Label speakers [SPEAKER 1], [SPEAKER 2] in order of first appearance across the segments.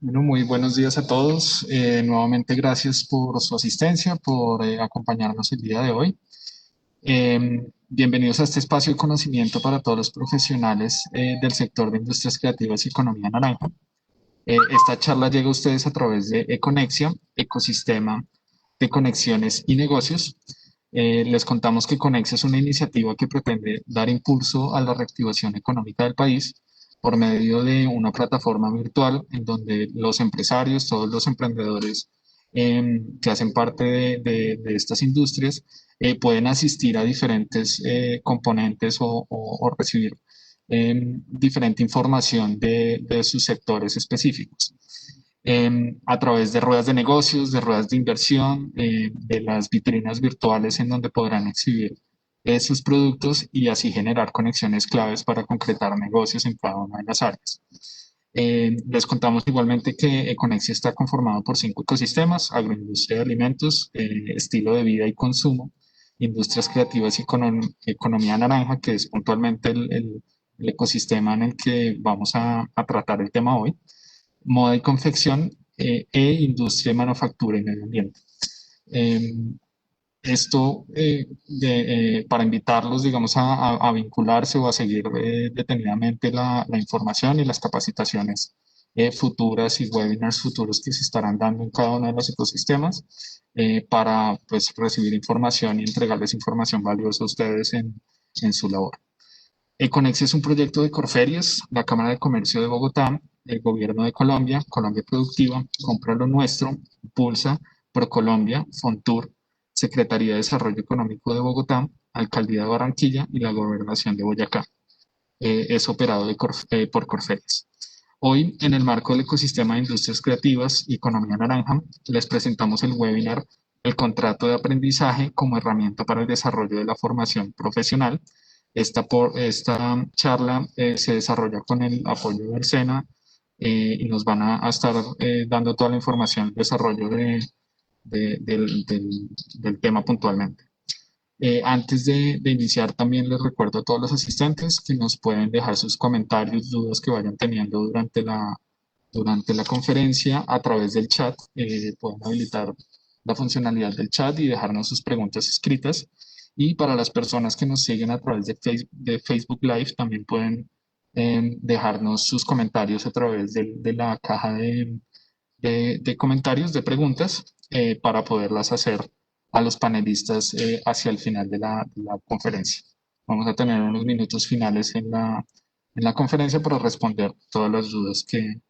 [SPEAKER 1] Bueno, muy buenos días a todos. Nuevamente gracias por su asistencia, por acompañarnos el día de hoy. Bienvenidos a este espacio de conocimiento para todos los profesionales del sector de industrias creativas y economía naranja. Esta charla llega a ustedes a través de Econexia, ecosistema de conexiones y negocios. Les contamos que Conexia es una iniciativa que pretende dar impulso a la reactivación económica del país por medio de una plataforma virtual en donde los empresarios, todos los emprendedores que hacen parte de estas industrias, pueden asistir a diferentes componentes o recibir diferente información de sus sectores específicos a través de ruedas de negocios, de ruedas de inversión, de las vitrinas virtuales en donde podrán exhibir sus productos y así generar conexiones claves para concretar negocios en cada una de las áreas. Les contamos igualmente que Econexia está conformado por 5 ecosistemas: agroindustria de alimentos, estilo de vida y consumo, industrias creativas y economía naranja, que es puntualmente el ecosistema en el que vamos a tratar el tema hoy, moda y confección, industria, manufactura y medio ambiente. Eh, para invitarlos, digamos, a vincularse o a seguir detenidamente la información y las capacitaciones futuras y webinars futuros que se estarán dando en cada uno de los ecosistemas para pues, recibir información y entregarles información valiosa a ustedes en su labor. Econex es un proyecto de Corferias, la Cámara de Comercio de Bogotá, el Gobierno de Colombia, Colombia Productiva, Compra lo Nuestro, Impulsa, ProColombia, Fontur, Secretaría de Desarrollo Económico de Bogotá, Alcaldía de Barranquilla y la Gobernación de Boyacá. Es operado por Corferias. Hoy, en el marco del ecosistema de industrias creativas y economía naranja, les presentamos el webinar El contrato de aprendizaje como herramienta para el desarrollo de la formación profesional. Esta charla se desarrolla con el apoyo del SENA y nos van a estar dando toda la información del desarrollo del tema puntualmente. Antes de iniciar, también les recuerdo a todos los asistentes que nos pueden dejar sus comentarios, dudas que vayan teniendo durante la conferencia a través del chat. Pueden habilitar la funcionalidad del chat y dejarnos sus preguntas escritas. Y para las personas que nos siguen a través de Facebook Live, también pueden dejarnos sus comentarios a través de la caja de comentarios, de preguntas, para poderlas hacer a los panelistas hacia el final de la conferencia. Vamos a tener unos minutos finales en la conferencia para responder todas las dudas que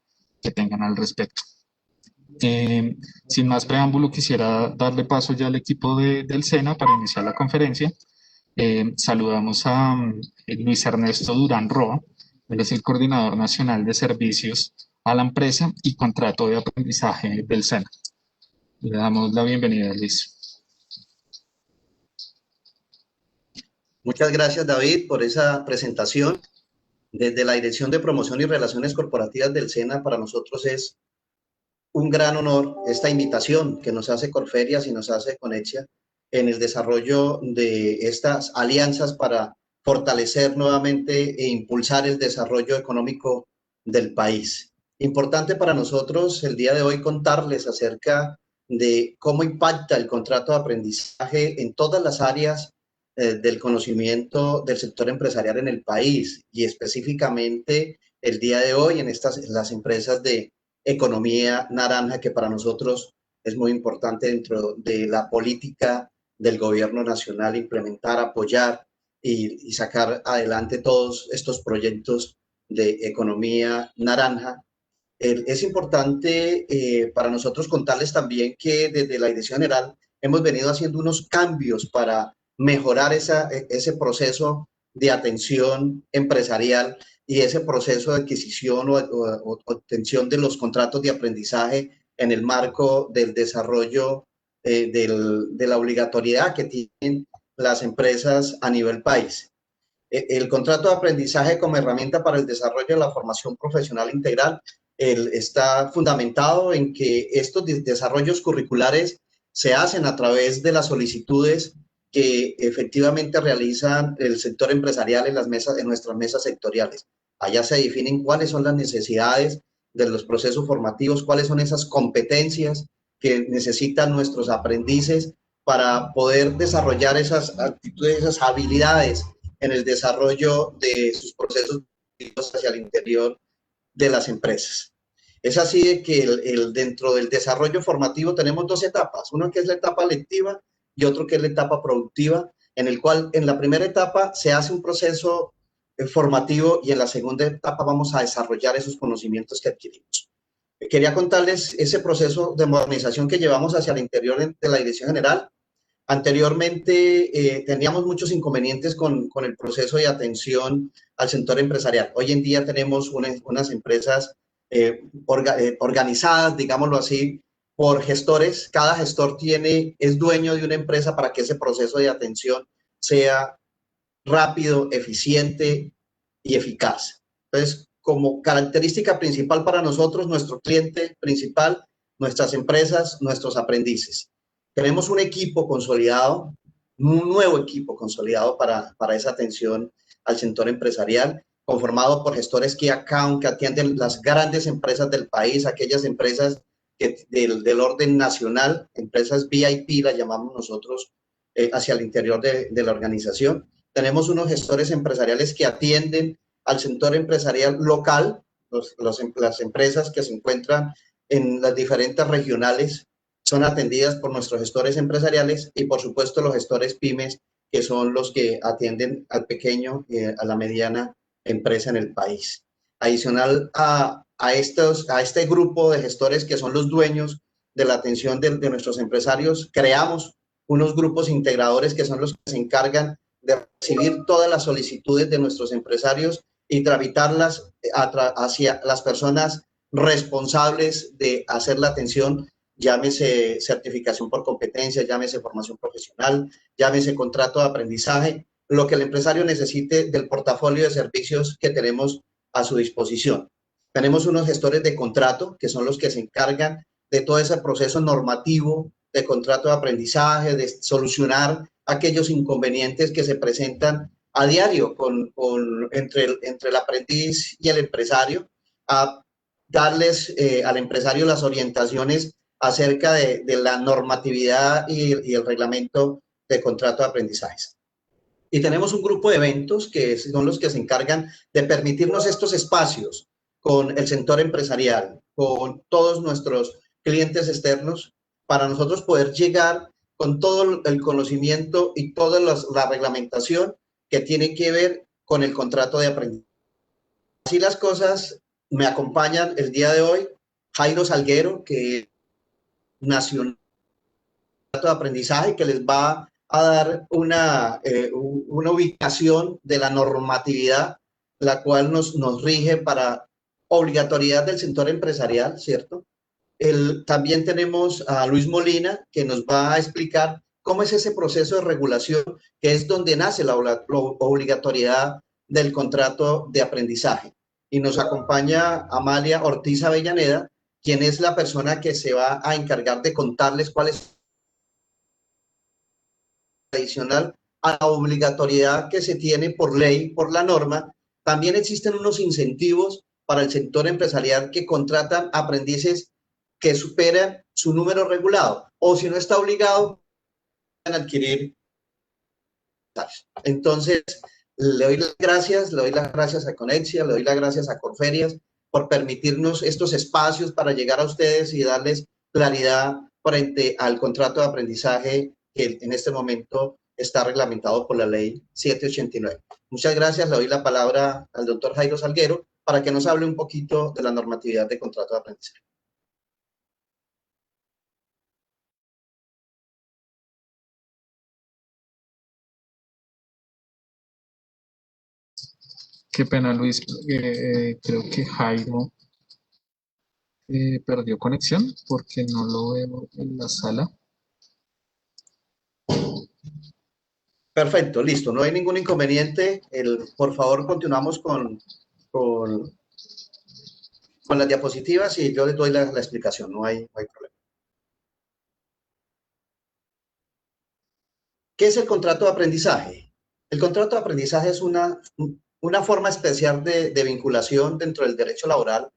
[SPEAKER 1] tengan al respecto. Sin más preámbulo, quisiera darle paso ya al equipo del SENA para iniciar la conferencia. Saludamos a Luis Ernesto Durán Roa. Él es el coordinador nacional de servicios a la empresa y contrato de aprendizaje del SENA. Le damos la bienvenida, Luis.
[SPEAKER 2] Muchas gracias, David, por esa presentación. Desde la Dirección de Promoción y Relaciones Corporativas del SENA, para nosotros es un gran honor esta invitación que nos hace Corferias y nos hace Conexia en el desarrollo de estas alianzas para fortalecer nuevamente e impulsar el desarrollo económico del país. Importante para nosotros el día de hoy contarles acerca de cómo impacta el contrato de aprendizaje en todas las áreas del conocimiento del sector empresarial en el país y específicamente el día de hoy en las empresas de economía naranja, que para nosotros es muy importante dentro de la política del gobierno nacional, implementar, apoyar y sacar adelante todos estos proyectos de economía naranja. Es importante para nosotros contarles también que desde la Dirección General hemos venido haciendo unos cambios para mejorar ese proceso de atención empresarial y ese proceso de adquisición o obtención de los contratos de aprendizaje en el marco del desarrollo de la obligatoriedad que tienen las empresas a nivel país. El contrato de aprendizaje como herramienta para el desarrollo de la formación profesional integral está fundamentado en que estos desarrollos curriculares se hacen a través de las solicitudes que efectivamente realizan el sector empresarial en nuestras mesas sectoriales. Allá se definen cuáles son las necesidades de los procesos formativos, cuáles son esas competencias que necesitan nuestros aprendices para poder desarrollar esas actitudes, esas habilidades en el desarrollo de sus procesos hacia el interior de las empresas. Es así de que dentro del desarrollo formativo tenemos dos etapas, una que es la etapa lectiva y otro que es la etapa productiva, en el cual en la primera etapa se hace un proceso formativo y en la segunda etapa vamos a desarrollar esos conocimientos que adquirimos. Quería contarles ese proceso de modernización que llevamos hacia el interior de la Dirección General. Anteriormente teníamos muchos inconvenientes con el proceso de atención al sector empresarial. Hoy en día tenemos unas empresas organizadas, digámoslo así, por gestores. Cada gestor es dueño de una empresa para que ese proceso de atención sea rápido, eficiente y eficaz. Entonces, como característica principal para nosotros, nuestro cliente principal, nuestras empresas, nuestros aprendices. Tenemos un equipo consolidado, un nuevo equipo consolidado para esa atención al sector empresarial, conformado por gestores Key Account que atienden las grandes empresas del país, aquellas empresas del orden nacional, empresas VIP, las llamamos nosotros, hacia el interior de la organización. Tenemos unos gestores empresariales que atienden al sector empresarial local, las empresas que se encuentran en las diferentes regionales son atendidas por nuestros gestores empresariales y, por supuesto, los gestores pymes, que son los que atienden al pequeño y a la mediana empresa en el país. Adicional a este grupo de gestores que son los dueños de la atención de nuestros empresarios, creamos unos grupos integradores que son los que se encargan de recibir todas las solicitudes de nuestros empresarios y tramitarlas hacia las personas responsables de hacer la atención, llámese certificación por competencia, llámese formación profesional, llámese contrato de aprendizaje, lo que el empresario necesite del portafolio de servicios que tenemos a su disposición. Tenemos unos gestores de contrato que son los que se encargan de todo ese proceso normativo de contrato de aprendizaje, de solucionar aquellos inconvenientes que se presentan a diario entre el aprendiz y el empresario, a darles al empresario las orientaciones acerca de la normatividad y el reglamento de contrato de aprendizajes. Y tenemos un grupo de eventos que son los que se encargan de permitirnos estos espacios con el sector empresarial, con todos nuestros clientes externos, para nosotros poder llegar con todo el conocimiento y toda la reglamentación que tiene que ver con el contrato de aprendizaje. Así las cosas, me acompañan el día de hoy Jairo Salguero, que es nacional de aprendizaje, que les va a dar una ubicación de la normatividad, la cual nos rige para obligatoriedad del sector empresarial, ¿cierto? También tenemos a Luis Molina, que nos va a explicar cómo es ese proceso de regulación, que es donde nace la obligatoriedad del contrato de aprendizaje. Y nos acompaña Amalia Ortiz Avellaneda, quien es la persona que se va a encargar de contarles cuál es adicional a la obligatoriedad que se tiene por ley, por la norma. También existen unos incentivos para el sector empresarial que contratan aprendices que superan su número regulado, o si no está obligado a adquirir. Entonces, le doy las gracias a Conexia, le doy las gracias a Corferias por permitirnos estos espacios para llegar a ustedes y darles claridad frente al contrato de aprendizaje que en este momento está reglamentado por la ley 789. Muchas gracias, le doy la palabra al doctor Jairo Salguero para que nos hable un poquito de la normatividad de contrato de aprendizaje.
[SPEAKER 1] Qué pena, Luis. Creo que Jairo perdió conexión porque no lo veo en la sala.
[SPEAKER 2] Perfecto, listo. No hay ningún inconveniente. Por favor, continuamos con las diapositivas y yo les doy la explicación. No hay problema. ¿Qué es el contrato de aprendizaje? El contrato de aprendizaje es una forma especial de vinculación dentro del derecho laboral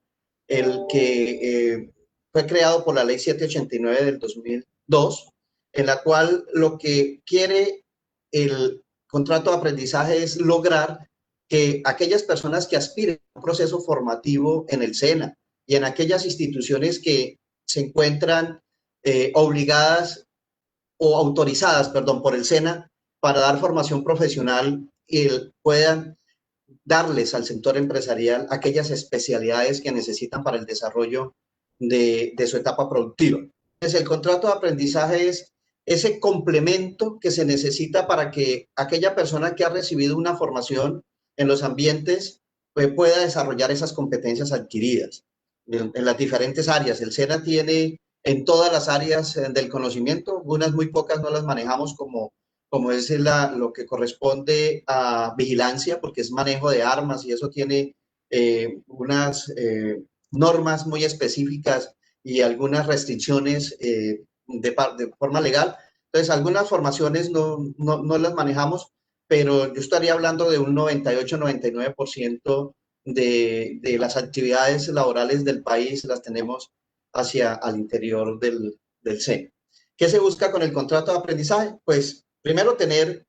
[SPEAKER 2] el que fue creado por la Ley 789 del 2002, en la cual lo que quiere el contrato de aprendizaje es lograr que aquellas personas que aspiren a un proceso formativo en el SENA y en aquellas instituciones que se encuentran obligadas o autorizadas, perdón, por el SENA para dar formación profesional y puedan darles al sector empresarial aquellas especialidades que necesitan para el desarrollo de su etapa productiva. Entonces, el contrato de aprendizaje es ese complemento que se necesita para que aquella persona que ha recibido una formación en los ambientes pueda desarrollar esas competencias adquiridas en las diferentes áreas. El SENA tiene en todas las áreas del conocimiento, unas muy pocas no las manejamos como es lo que corresponde a vigilancia, porque es manejo de armas y eso tiene unas normas muy específicas y algunas restricciones de forma legal. Entonces, algunas formaciones no las manejamos, pero yo estaría hablando de un 98-99% de las actividades laborales del país las tenemos hacia al interior del SENA. ¿Qué se busca con el contrato de aprendizaje? Pues primero tener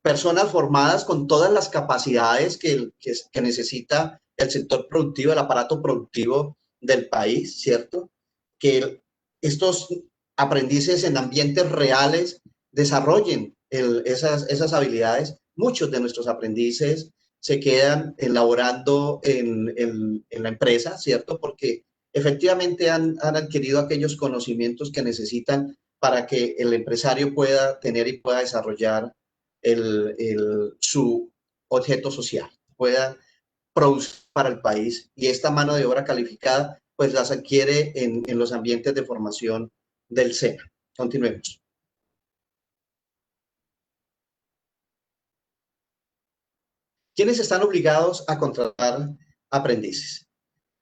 [SPEAKER 2] personas formadas con todas las capacidades que necesita el sector productivo, el aparato productivo del país, ¿cierto? Que estos aprendices en ambientes reales desarrollen esas habilidades. Muchos de nuestros aprendices se quedan elaborando en la empresa, ¿cierto? Porque efectivamente han adquirido aquellos conocimientos que necesitan para que el empresario pueda tener y pueda desarrollar su objeto social, pueda producir para el país y esta mano de obra calificada pues las adquiere en los ambientes de formación del SENA. Continuemos. ¿Quiénes están obligados a contratar aprendices?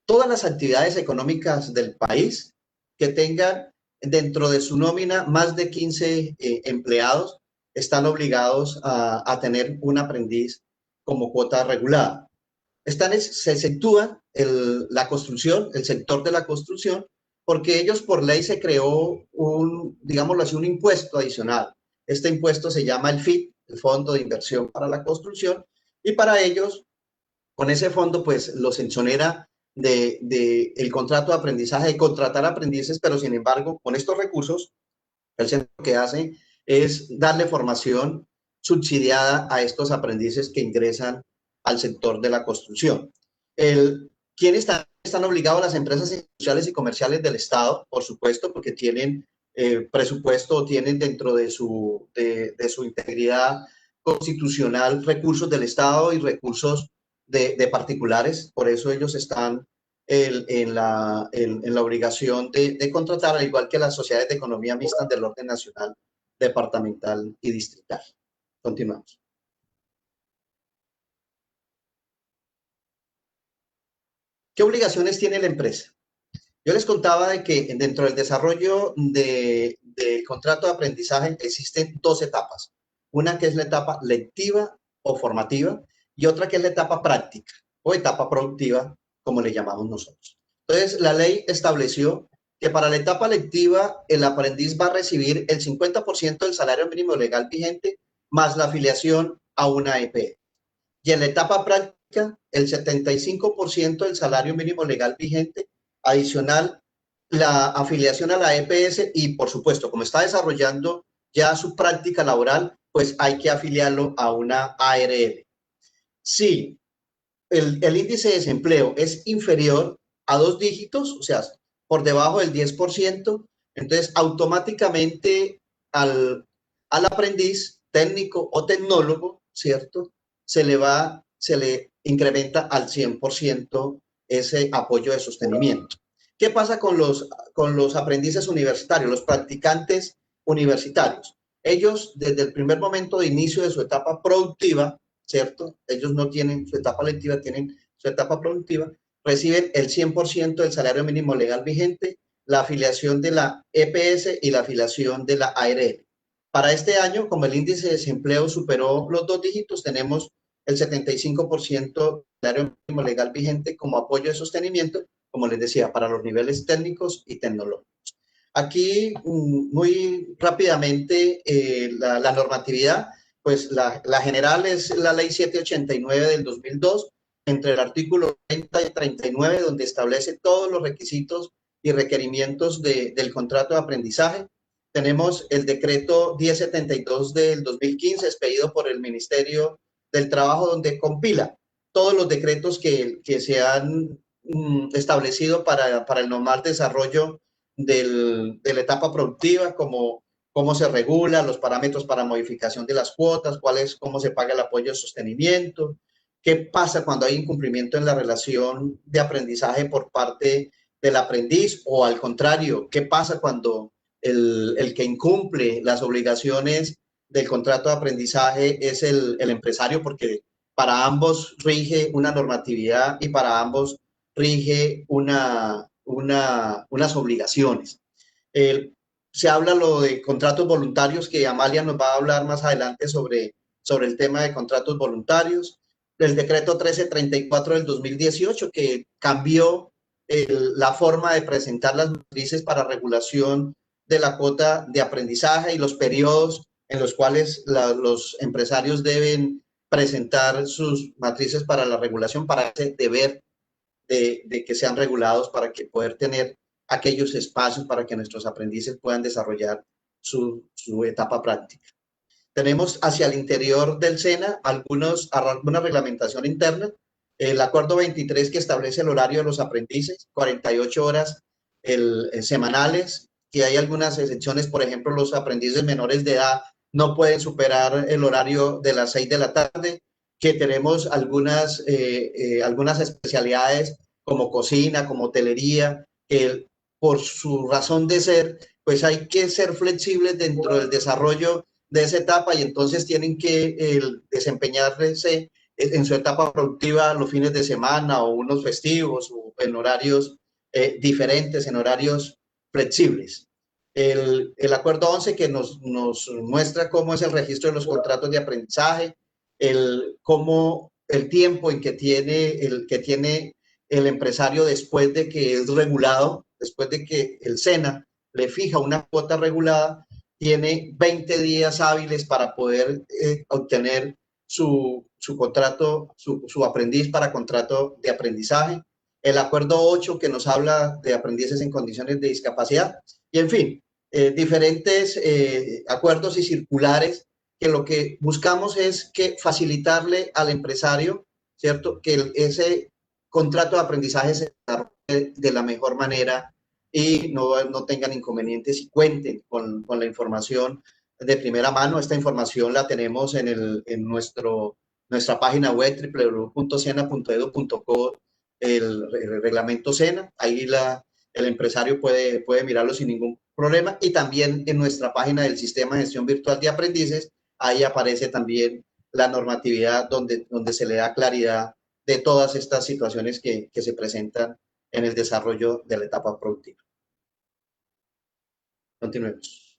[SPEAKER 2] Todas las actividades económicas del país que tengan dentro de su nómina más de 15 empleados están obligados a tener un aprendiz como cuota regulada. Se exceptúa la construcción, el sector de la construcción, porque ellos por ley se creó digámoslo así, un impuesto adicional. Este impuesto se llama el FIT, el Fondo de Inversión para la Construcción, y para ellos, con ese fondo, pues los exonera el contrato de aprendizaje, de contratar aprendices, pero sin embargo, con estos recursos, el centro que hace es darle formación subsidiada a estos aprendices que ingresan al sector de la construcción. ¿Quiénes están obligados? Las empresas industriales y comerciales del Estado, por supuesto, porque tienen presupuesto o tienen dentro de su integridad constitucional recursos del Estado y recursos de particulares, por eso ellos están en la obligación de contratar, al igual que las sociedades de economía mixta del orden nacional, departamental y distrital. Continuamos. ¿Qué obligaciones tiene la empresa? Yo les contaba de que dentro del desarrollo del contrato de aprendizaje existen dos etapas. Una que es la etapa lectiva o formativa y otra que es la etapa práctica o etapa productiva, como le llamamos nosotros. Entonces, la ley estableció que para la etapa lectiva el aprendiz va a recibir el 50% del salario mínimo legal vigente más la afiliación a una EPE. Y en la etapa práctica, el 75% del salario mínimo legal vigente, adicional la afiliación a la EPS y, por supuesto, como está desarrollando ya su práctica laboral, pues hay que afiliarlo a una ARL. Si el índice de desempleo es inferior a 2 dígitos, o sea, por debajo del 10%, entonces automáticamente al aprendiz técnico o tecnólogo, ¿cierto? Se le incrementa al 100% ese apoyo de sostenimiento. ¿Qué pasa con los aprendices universitarios, los practicantes universitarios? Ellos, desde el primer momento de inicio de su etapa productiva, ¿cierto? Ellos no tienen su etapa lectiva, tienen su etapa productiva, reciben el 100% del salario mínimo legal vigente, la afiliación de la EPS y la afiliación de la ARL. Para este año, como el índice de desempleo superó los 2 dígitos, tenemos el 75% del salario mínimo legal vigente como apoyo de sostenimiento, como les decía, para los niveles técnicos y tecnológicos. Aquí, muy rápidamente, la normatividad, pues la general es la ley 789 del 2002, entre el artículo 30 y 39, donde establece todos los requisitos y requerimientos del contrato de aprendizaje. Tenemos el decreto 1072 del 2015, expedido por el Ministerio del Trabajo, donde compila todos los decretos que se han establecido para el normal desarrollo de la etapa productiva, como cómo se regula, los parámetros para modificación de las cuotas, cómo se paga el apoyo de sostenimiento, qué pasa cuando hay incumplimiento en la relación de aprendizaje por parte del aprendiz, o al contrario, qué pasa cuando el que incumple las obligaciones del contrato de aprendizaje es el empresario, porque para ambos rige una normatividad y para ambos rige unas obligaciones. Se habla lo de contratos voluntarios, que Amalia nos va a hablar más adelante sobre el tema de contratos voluntarios. El decreto 1334 del 2018, que cambió la forma de presentar las matrices para regulación de la cuota de aprendizaje y los periodos en los cuales los empresarios deben presentar sus matrices para la regulación, para ese deber de que sean regulados, para que poder tener aquellos espacios para que nuestros aprendices puedan desarrollar su etapa práctica. Tenemos hacia el interior del SENA alguna reglamentación interna. El acuerdo 23, que establece el horario de los aprendices, 48 horas semanales, que hay algunas excepciones. Por ejemplo, los aprendices menores de edad no pueden superar el horario de las 6 de la tarde, que tenemos algunas especialidades como cocina, como hotelería, que por su razón de ser, pues hay que ser flexibles dentro del desarrollo de esa etapa, y entonces tienen que desempeñarse en su etapa productiva los fines de semana o unos festivos, o en horarios diferentes, en horarios flexibles. El acuerdo 11, que nos muestra cómo es el registro de los contratos de aprendizaje, cómo el tiempo en que tiene el empresario después de que es regulado, después de que el SENA le fija una cuota regulada, tiene 20 días hábiles para poder obtener su contrato, su aprendiz para contrato de aprendizaje. El acuerdo 8, que nos habla de aprendices en condiciones de discapacidad. Y en fin, diferentes acuerdos y circulares, que lo que buscamos es que facilitarle al empresario, ¿cierto?, que ese contrato de aprendizaje se desarrolle de la mejor manera y no tengan inconvenientes, y cuenten con la información de primera mano. Esta información la tenemos en nuestra página web, www.sena.edu.co, el reglamento SENA. Ahí el empresario puede mirarlo sin ningún problema, y también en nuestra página del Sistema de Gestión Virtual de Aprendices, ahí aparece también la normatividad donde se le da claridad de todas estas situaciones que se presentan en el desarrollo de la etapa productiva. Continuemos.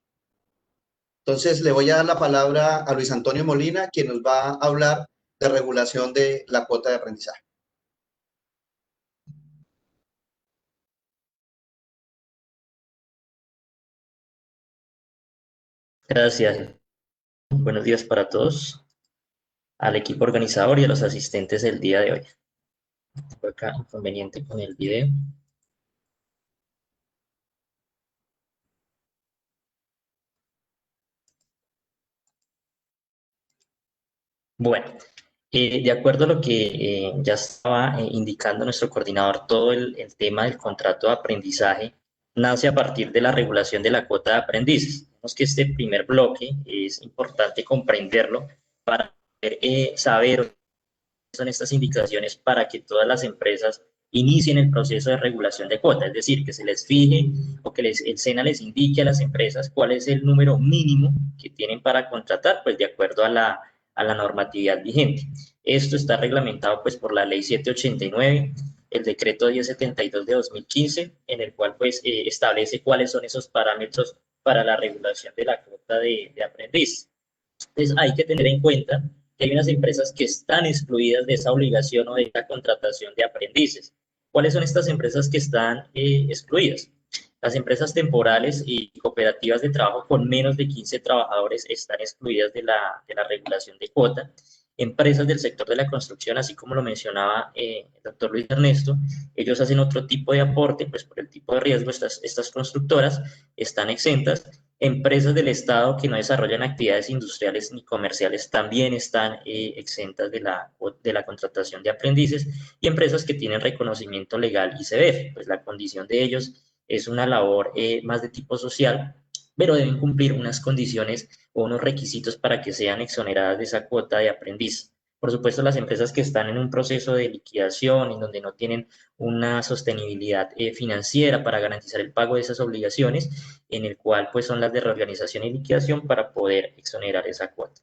[SPEAKER 2] Entonces, le voy a dar la palabra a Luis Antonio Molina, quien nos va a hablar de regulación de la cuota de aprendizaje.
[SPEAKER 3] Gracias. Buenos días para todos, al equipo organizador y a los asistentes del día de hoy. Tengo acá inconveniente con el video. Bueno, de acuerdo a lo que ya estaba indicando nuestro coordinador, todo el tema del contrato de aprendizaje nace a partir de la regulación de la cuota de aprendices. Vemos que este primer bloque es importante comprenderlo para poder saber qué son estas indicaciones para que todas las empresas inicien el proceso de regulación de cuota, es decir, que se les fije o que el SENA les indique a las empresas cuál es el número mínimo que tienen para contratar, pues de acuerdo a la normatividad vigente. Esto está reglamentado pues por la ley 789, el decreto 1072 de 2015, en el cual pues establece cuáles son esos parámetros para la regulación de la cuota de aprendiz. Entonces hay que tener en cuenta que hay unas empresas que están excluidas de esa obligación o de esa contratación de aprendices. ¿Cuáles son estas empresas que están excluidas? Las empresas temporales y cooperativas de trabajo con menos de 15 trabajadores están excluidas de la regulación de cuota. Empresas del sector de la construcción, así como lo mencionaba el doctor Luis Ernesto, ellos hacen otro tipo de aporte, pues por el tipo de riesgo, estas constructoras están exentas. Empresas del Estado que no desarrollan actividades industriales ni comerciales también están exentas de la contratación de aprendices, y empresas que tienen reconocimiento legal ICBF, pues la condición de ellos es una labor más de tipo social, pero deben cumplir unas condiciones o unos requisitos para que sean exoneradas de esa cuota de aprendiz. Por supuesto, las empresas que están en un proceso de liquidación, en donde no tienen una sostenibilidad financiera para garantizar el pago de esas obligaciones, en el cual pues son las de reorganización y liquidación para poder exonerar esa cuota.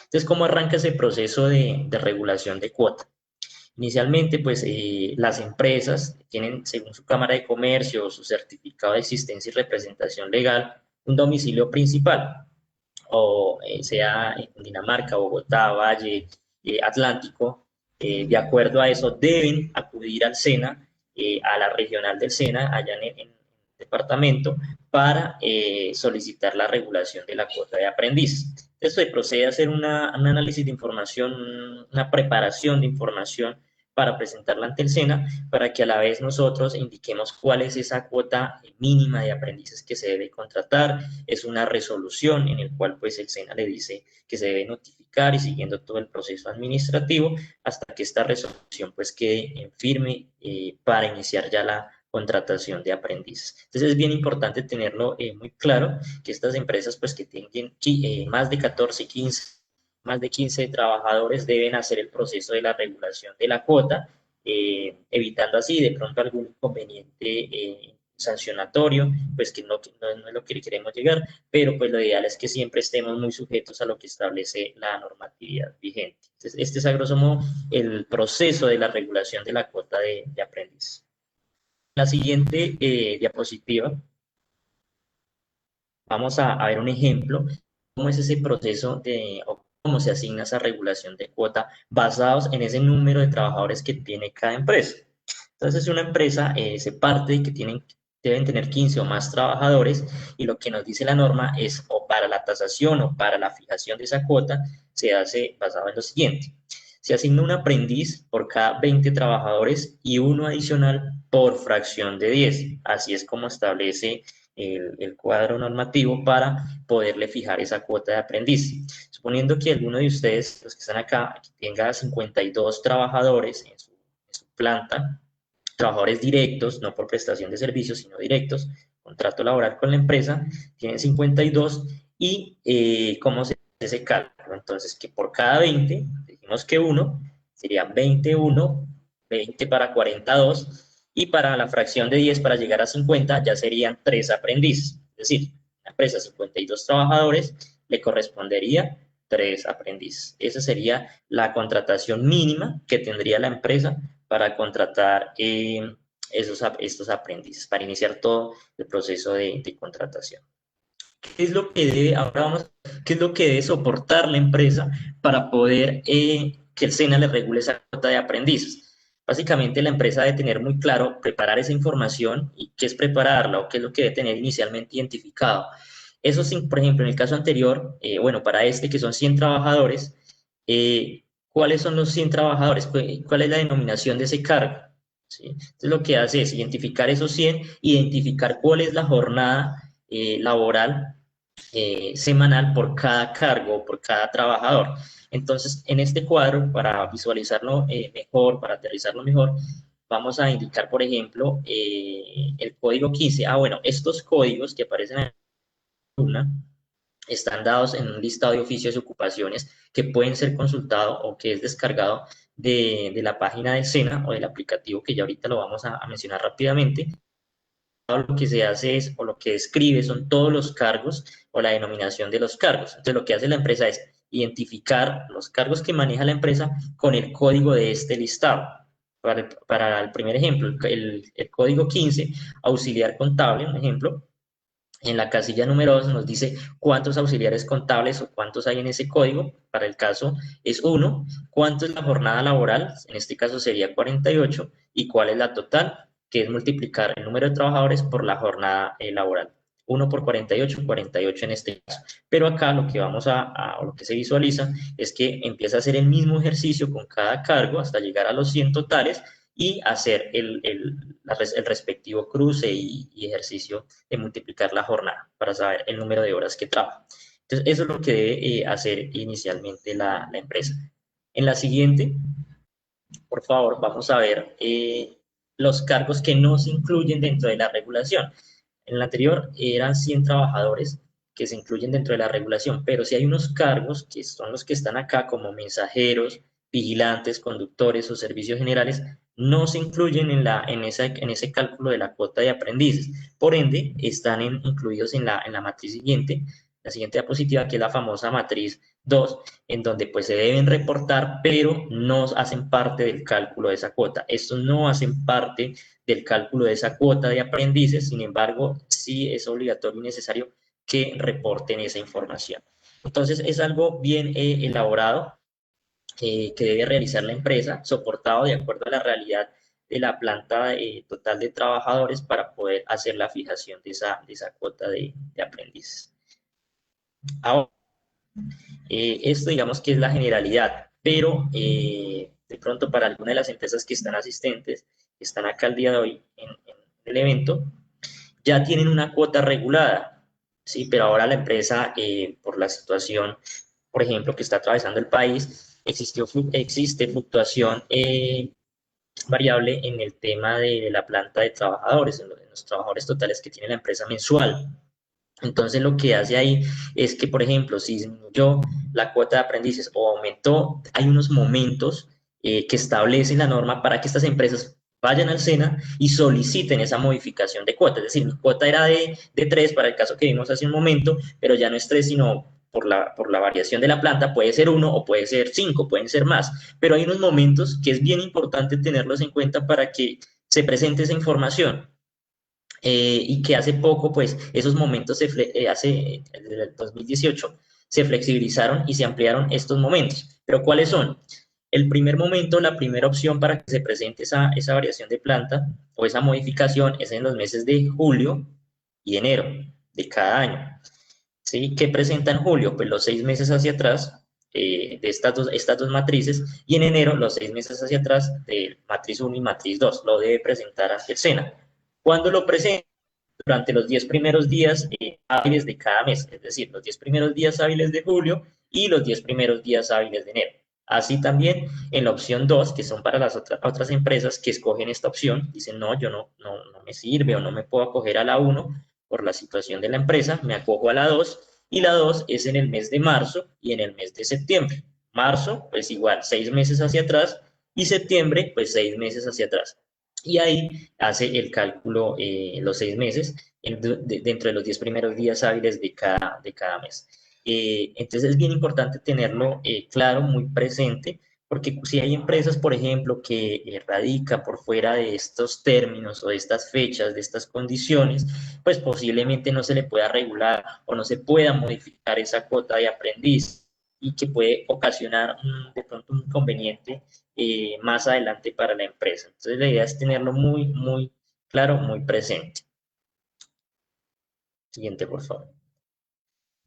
[SPEAKER 3] Entonces, ¿cómo arranca ese proceso de regulación de cuota? Inicialmente, pues las empresas tienen, según su Cámara de Comercio o su certificado de existencia y representación legal, un domicilio principal, o sea en Dinamarca, Bogotá, Valle, Atlántico. De acuerdo a eso, deben acudir al SENA, a la regional del SENA, allá en el departamento, para solicitar la regulación de la cuota de aprendiz. Entonces, se procede a hacer un análisis de información, una preparación de información para presentarla ante el SENA, para que a la vez nosotros indiquemos cuál es esa cuota mínima de aprendices que se debe contratar. Es una resolución en el cual pues el SENA le dice que se debe notificar, y siguiendo todo el proceso administrativo hasta que esta resolución pues quede en firme para iniciar ya la contratación de aprendices. Entonces es bien importante tenerlo muy claro, que estas empresas pues que tengan más de 14, 15, más de 15 trabajadores deben hacer el proceso de la regulación de la cuota, evitando así de pronto algún inconveniente sancionatorio, pues que no es lo que queremos llegar, pero pues lo ideal es que siempre estemos muy sujetos a lo que establece la normatividad vigente. Entonces, este es a grosso modo el proceso de la regulación de la cuota de aprendiz. La siguiente diapositiva, vamos a ver un ejemplo, cómo es ese proceso o cómo se asigna esa regulación de cuota basados en ese número de trabajadores que tiene cada empresa. Entonces, una empresa se parte de que deben tener 15 o más trabajadores, y lo que nos dice la norma es, o para la tasación o para la fijación de esa cuota, se hace basado en lo siguiente. Se asigna un aprendiz por cada 20 trabajadores y uno adicional por fracción de 10. Así es como establece el cuadro normativo para poderle fijar esa cuota de aprendiz. Suponiendo que alguno de ustedes, los que están acá, tenga 52 trabajadores en su planta, trabajadores directos, no por prestación de servicios, sino directos, contrato laboral con la empresa, tienen 52, y ¿cómo se hace ese cálculo? Entonces, que por cada 20, dijimos que 1, serían 21, 20 para 42, y para la fracción de 10 para llegar a 50 ya serían 3 aprendices. Es decir, la empresa 52 trabajadores le correspondería 3 aprendices. Esa sería la contratación mínima que tendría la empresa para contratar estos aprendices, para iniciar todo el proceso de contratación. ¿Qué es lo que debe, ahora vamos, qué es lo que debe soportar la empresa para poder que el SENA le regule esa cuota de aprendices? Básicamente la empresa debe tener muy claro, preparar esa información, y qué es prepararla o qué es lo que debe tener inicialmente identificado. Eso, por ejemplo, en el caso anterior, bueno, para este que son 100 trabajadores, ¿cuáles son los 100 trabajadores? ¿Cuál es la denominación de ese cargo? ¿Sí? Entonces lo que hace es identificar esos 100, identificar cuál es la jornada laboral semanal por cada cargo, por cada trabajador. Entonces, en este cuadro, para visualizarlo mejor, para aterrizarlo mejor, vamos a indicar, por ejemplo, el código 15. Bueno, estos códigos que aparecen en la columna están dados en un listado de oficios y ocupaciones que pueden ser consultados o que es descargado de la página del SENA o del aplicativo, que ya ahorita lo vamos a mencionar rápidamente. Lo que se hace es, o lo que describe son todos los cargos o la denominación de los cargos. Entonces, lo que hace la empresa es identificar los cargos que maneja la empresa con el código de este listado. Para el primer ejemplo, el código 15, auxiliar contable, un ejemplo, En la casilla número 2 nos dice cuántos auxiliares contables o cuántos hay en ese código. Para el caso es 1. ¿Cuánto es la jornada laboral? En este caso sería 48. ¿Y cuál es la total? Que es multiplicar el número de trabajadores por la jornada laboral. 1 por 48, 48 en este caso. Pero acá lo que o lo que se visualiza es que empieza a hacer el mismo ejercicio con cada cargo hasta llegar a los 100 totales y hacer el respectivo cruce y ejercicio de multiplicar la jornada para saber el número de horas que trabaja. Entonces, eso es lo que debe hacer inicialmente la empresa. En la siguiente, por favor, vamos a ver los cargos que no se incluyen dentro de la regulación. En la anterior eran 100 trabajadores que se incluyen dentro de la regulación, pero si hay unos cargos que son los que están acá como mensajeros, vigilantes, conductores o servicios generales, no se incluyen en ese cálculo de la cuota de aprendices. Por ende, están incluidos en la matriz siguiente, la siguiente diapositiva, que es la famosa matriz 2, en donde pues se deben reportar, pero no hacen parte del cálculo de esa cuota. Estos no hacen parte del cálculo de esa cuota de aprendices, sin embargo, sí es obligatorio y necesario que reporten esa información. Entonces, es algo bien elaborado que debe realizar la empresa, soportado de acuerdo a la realidad de la planta total de trabajadores para poder hacer la fijación de esa cuota de aprendices. Ahora, esto digamos que es la generalidad, pero de pronto para algunas de las empresas que están asistentes, que están acá el día de hoy en el evento, ya tienen una cuota regulada, ¿sí? Pero ahora la empresa, por la situación, por ejemplo, que está atravesando el país, existe fluctuación variable en el tema de la planta de trabajadores, en los trabajadores totales que tiene la empresa mensual. Entonces, lo que hace ahí es que, por ejemplo, si disminuyó la cuota de aprendices o aumentó, hay unos momentos que establecen la norma para que estas empresas vayan al SENA y soliciten esa modificación de cuota. Es decir, mi cuota era de 3 para el caso que vimos hace un momento, pero ya no es 3, sino por la variación de la planta, puede ser 1 o puede ser 5, pueden ser más. Pero hay unos momentos que es bien importante tenerlos en cuenta para que se presente esa información. Y que hace poco, pues, esos momentos, desde el 2018, se flexibilizaron y se ampliaron estos momentos. ¿Pero cuáles son? El primer momento, la primera opción para que se presente esa variación de planta o esa modificación es en los meses de julio y enero de cada año. ¿Sí? ¿Qué presenta en julio? Pues los 6 meses hacia atrás de estas dos matrices, y en enero los 6 meses hacia atrás de matriz 1 y matriz 2. Lo debe presentar ante el SENA. ¿Cuándo lo presenta? Durante los 10 primeros días hábiles de cada mes, es decir, los 10 primeros días hábiles de julio y los 10 primeros días hábiles de enero. Así también en la opción 2, que son para las otras empresas que escogen esta opción, dicen, no, yo no me sirve o no me puedo acoger a la 1 por la situación de la empresa, me acojo a la 2, y la 2 es en el mes de marzo y en el mes de septiembre. Marzo, pues igual, 6 meses hacia atrás, y septiembre, pues 6 meses hacia atrás. Y ahí hace el cálculo los 6 meses dentro de los 10 primeros días hábiles de cada mes. Entonces es bien importante tenerlo claro, muy presente, porque si hay empresas, por ejemplo, que radican por fuera de estos términos o de estas fechas, de estas condiciones, pues posiblemente no se le pueda regular o no se pueda modificar esa cuota de aprendiz, y que puede ocasionar de pronto un inconveniente más adelante para la empresa. Entonces la idea es tenerlo muy, muy claro, muy presente. Siguiente, por favor.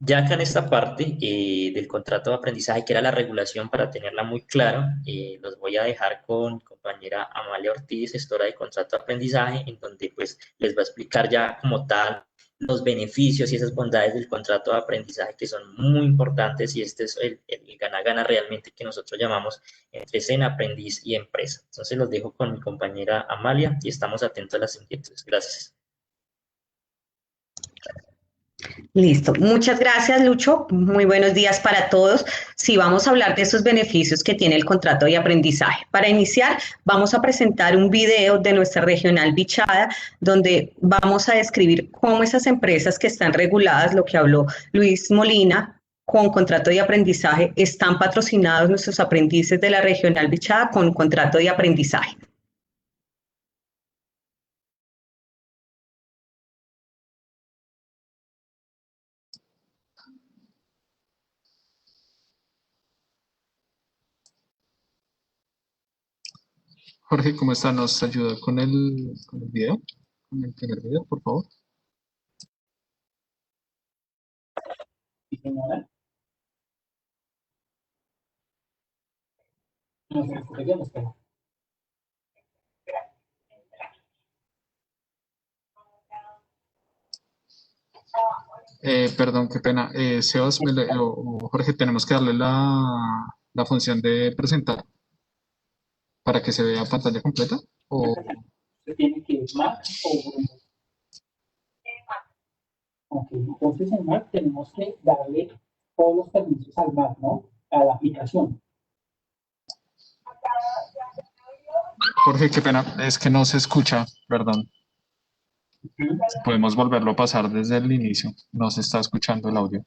[SPEAKER 3] Ya acá en esta parte del contrato de aprendizaje, que era la regulación, para tenerla muy clara, los voy a dejar con mi compañera Amalia Ortiz, gestora de contrato de aprendizaje, en donde pues les va a explicar ya como tal los beneficios y esas bondades del contrato de aprendizaje, que son muy importantes, y este es el gana-gana realmente que nosotros llamamos entre SENA, aprendiz y empresa. Entonces los dejo con mi compañera Amalia y estamos atentos a las inquietudes. Gracias.
[SPEAKER 4] Listo. Muchas gracias, Lucho. Muy buenos días para todos. Sí, vamos a hablar de esos beneficios que tiene el contrato de aprendizaje. Para iniciar, vamos a presentar un video de nuestra regional Bichada, donde vamos a describir cómo esas empresas que están reguladas, lo que habló Luis Molina, con contrato de aprendizaje, están patrocinados nuestros aprendices de la regional Bichada con contrato de aprendizaje.
[SPEAKER 1] Jorge, ¿cómo está? ¿Nos ayuda con el video? Con el primer video, por favor.
[SPEAKER 5] Sí, señora. No se escucha bien, espera.
[SPEAKER 1] Perdón, qué pena. Sebas o Jorge, tenemos que darle la función de presentar para que se vea pantalla completa. O,
[SPEAKER 5] Se tiene que ir más o menos. Ok, entonces en Mac tenemos que darle todos los permisos al Mac, ¿no? A la aplicación.
[SPEAKER 1] Jorge, qué pena. Es que no se escucha, perdón. Podemos volverlo a pasar desde el inicio. No se está escuchando el audio.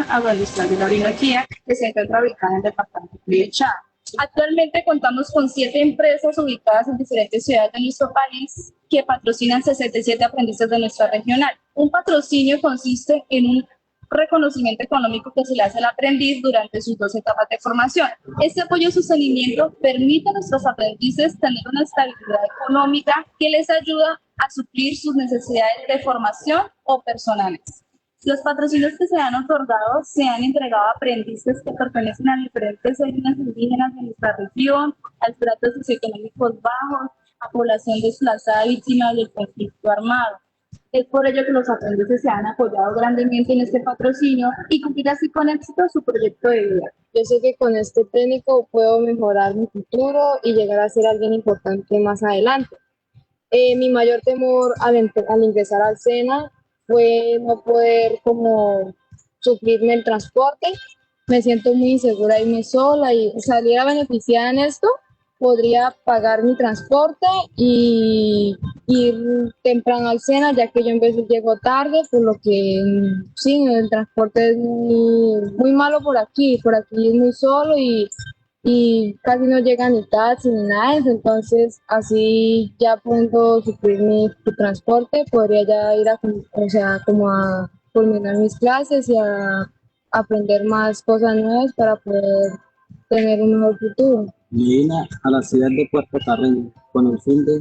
[SPEAKER 6] Agroindustrial de la Orinoquía, que se encuentra ubicada en el departamento de Chá. Actualmente contamos con 7 empresas ubicadas en diferentes ciudades de nuestro país que patrocinan 67 aprendices de nuestra regional. Un patrocinio consiste en un reconocimiento económico que se le hace al aprendiz durante sus 2 etapas de formación. Este apoyo y sostenimiento permite a nuestros aprendices tener una estabilidad económica que les ayuda a suplir sus necesidades de formación o personales. Los patrocinios que se han otorgado se han entregado a aprendices que pertenecen a diferentes etnias indígenas de nuestra región, a estratos socioeconómicos bajos, a población desplazada víctima del conflicto armado. Es por ello que los aprendices se han apoyado grandemente en este patrocinio y cumplir así con éxito su proyecto de vida.
[SPEAKER 7] Yo sé que con este técnico puedo mejorar mi futuro y llegar a ser alguien importante más adelante. Mi mayor temor al ingresar al SENA fue no poder como suplirme el transporte. Me siento muy insegura irme sola y saliera beneficiada en esto, podría pagar mi transporte y ir temprano al SENA, ya que yo en veces llego tarde, por lo que sí, el transporte es muy malo por aquí es muy solo y casi no llega ni taxi ni nada, entonces así ya puedo suplir mi transporte, podría ya ir o sea, como a culminar mis clases y a aprender más cosas nuevas para poder tener un mejor futuro.
[SPEAKER 8] Vine a la ciudad de Puerto Carreño con el fin de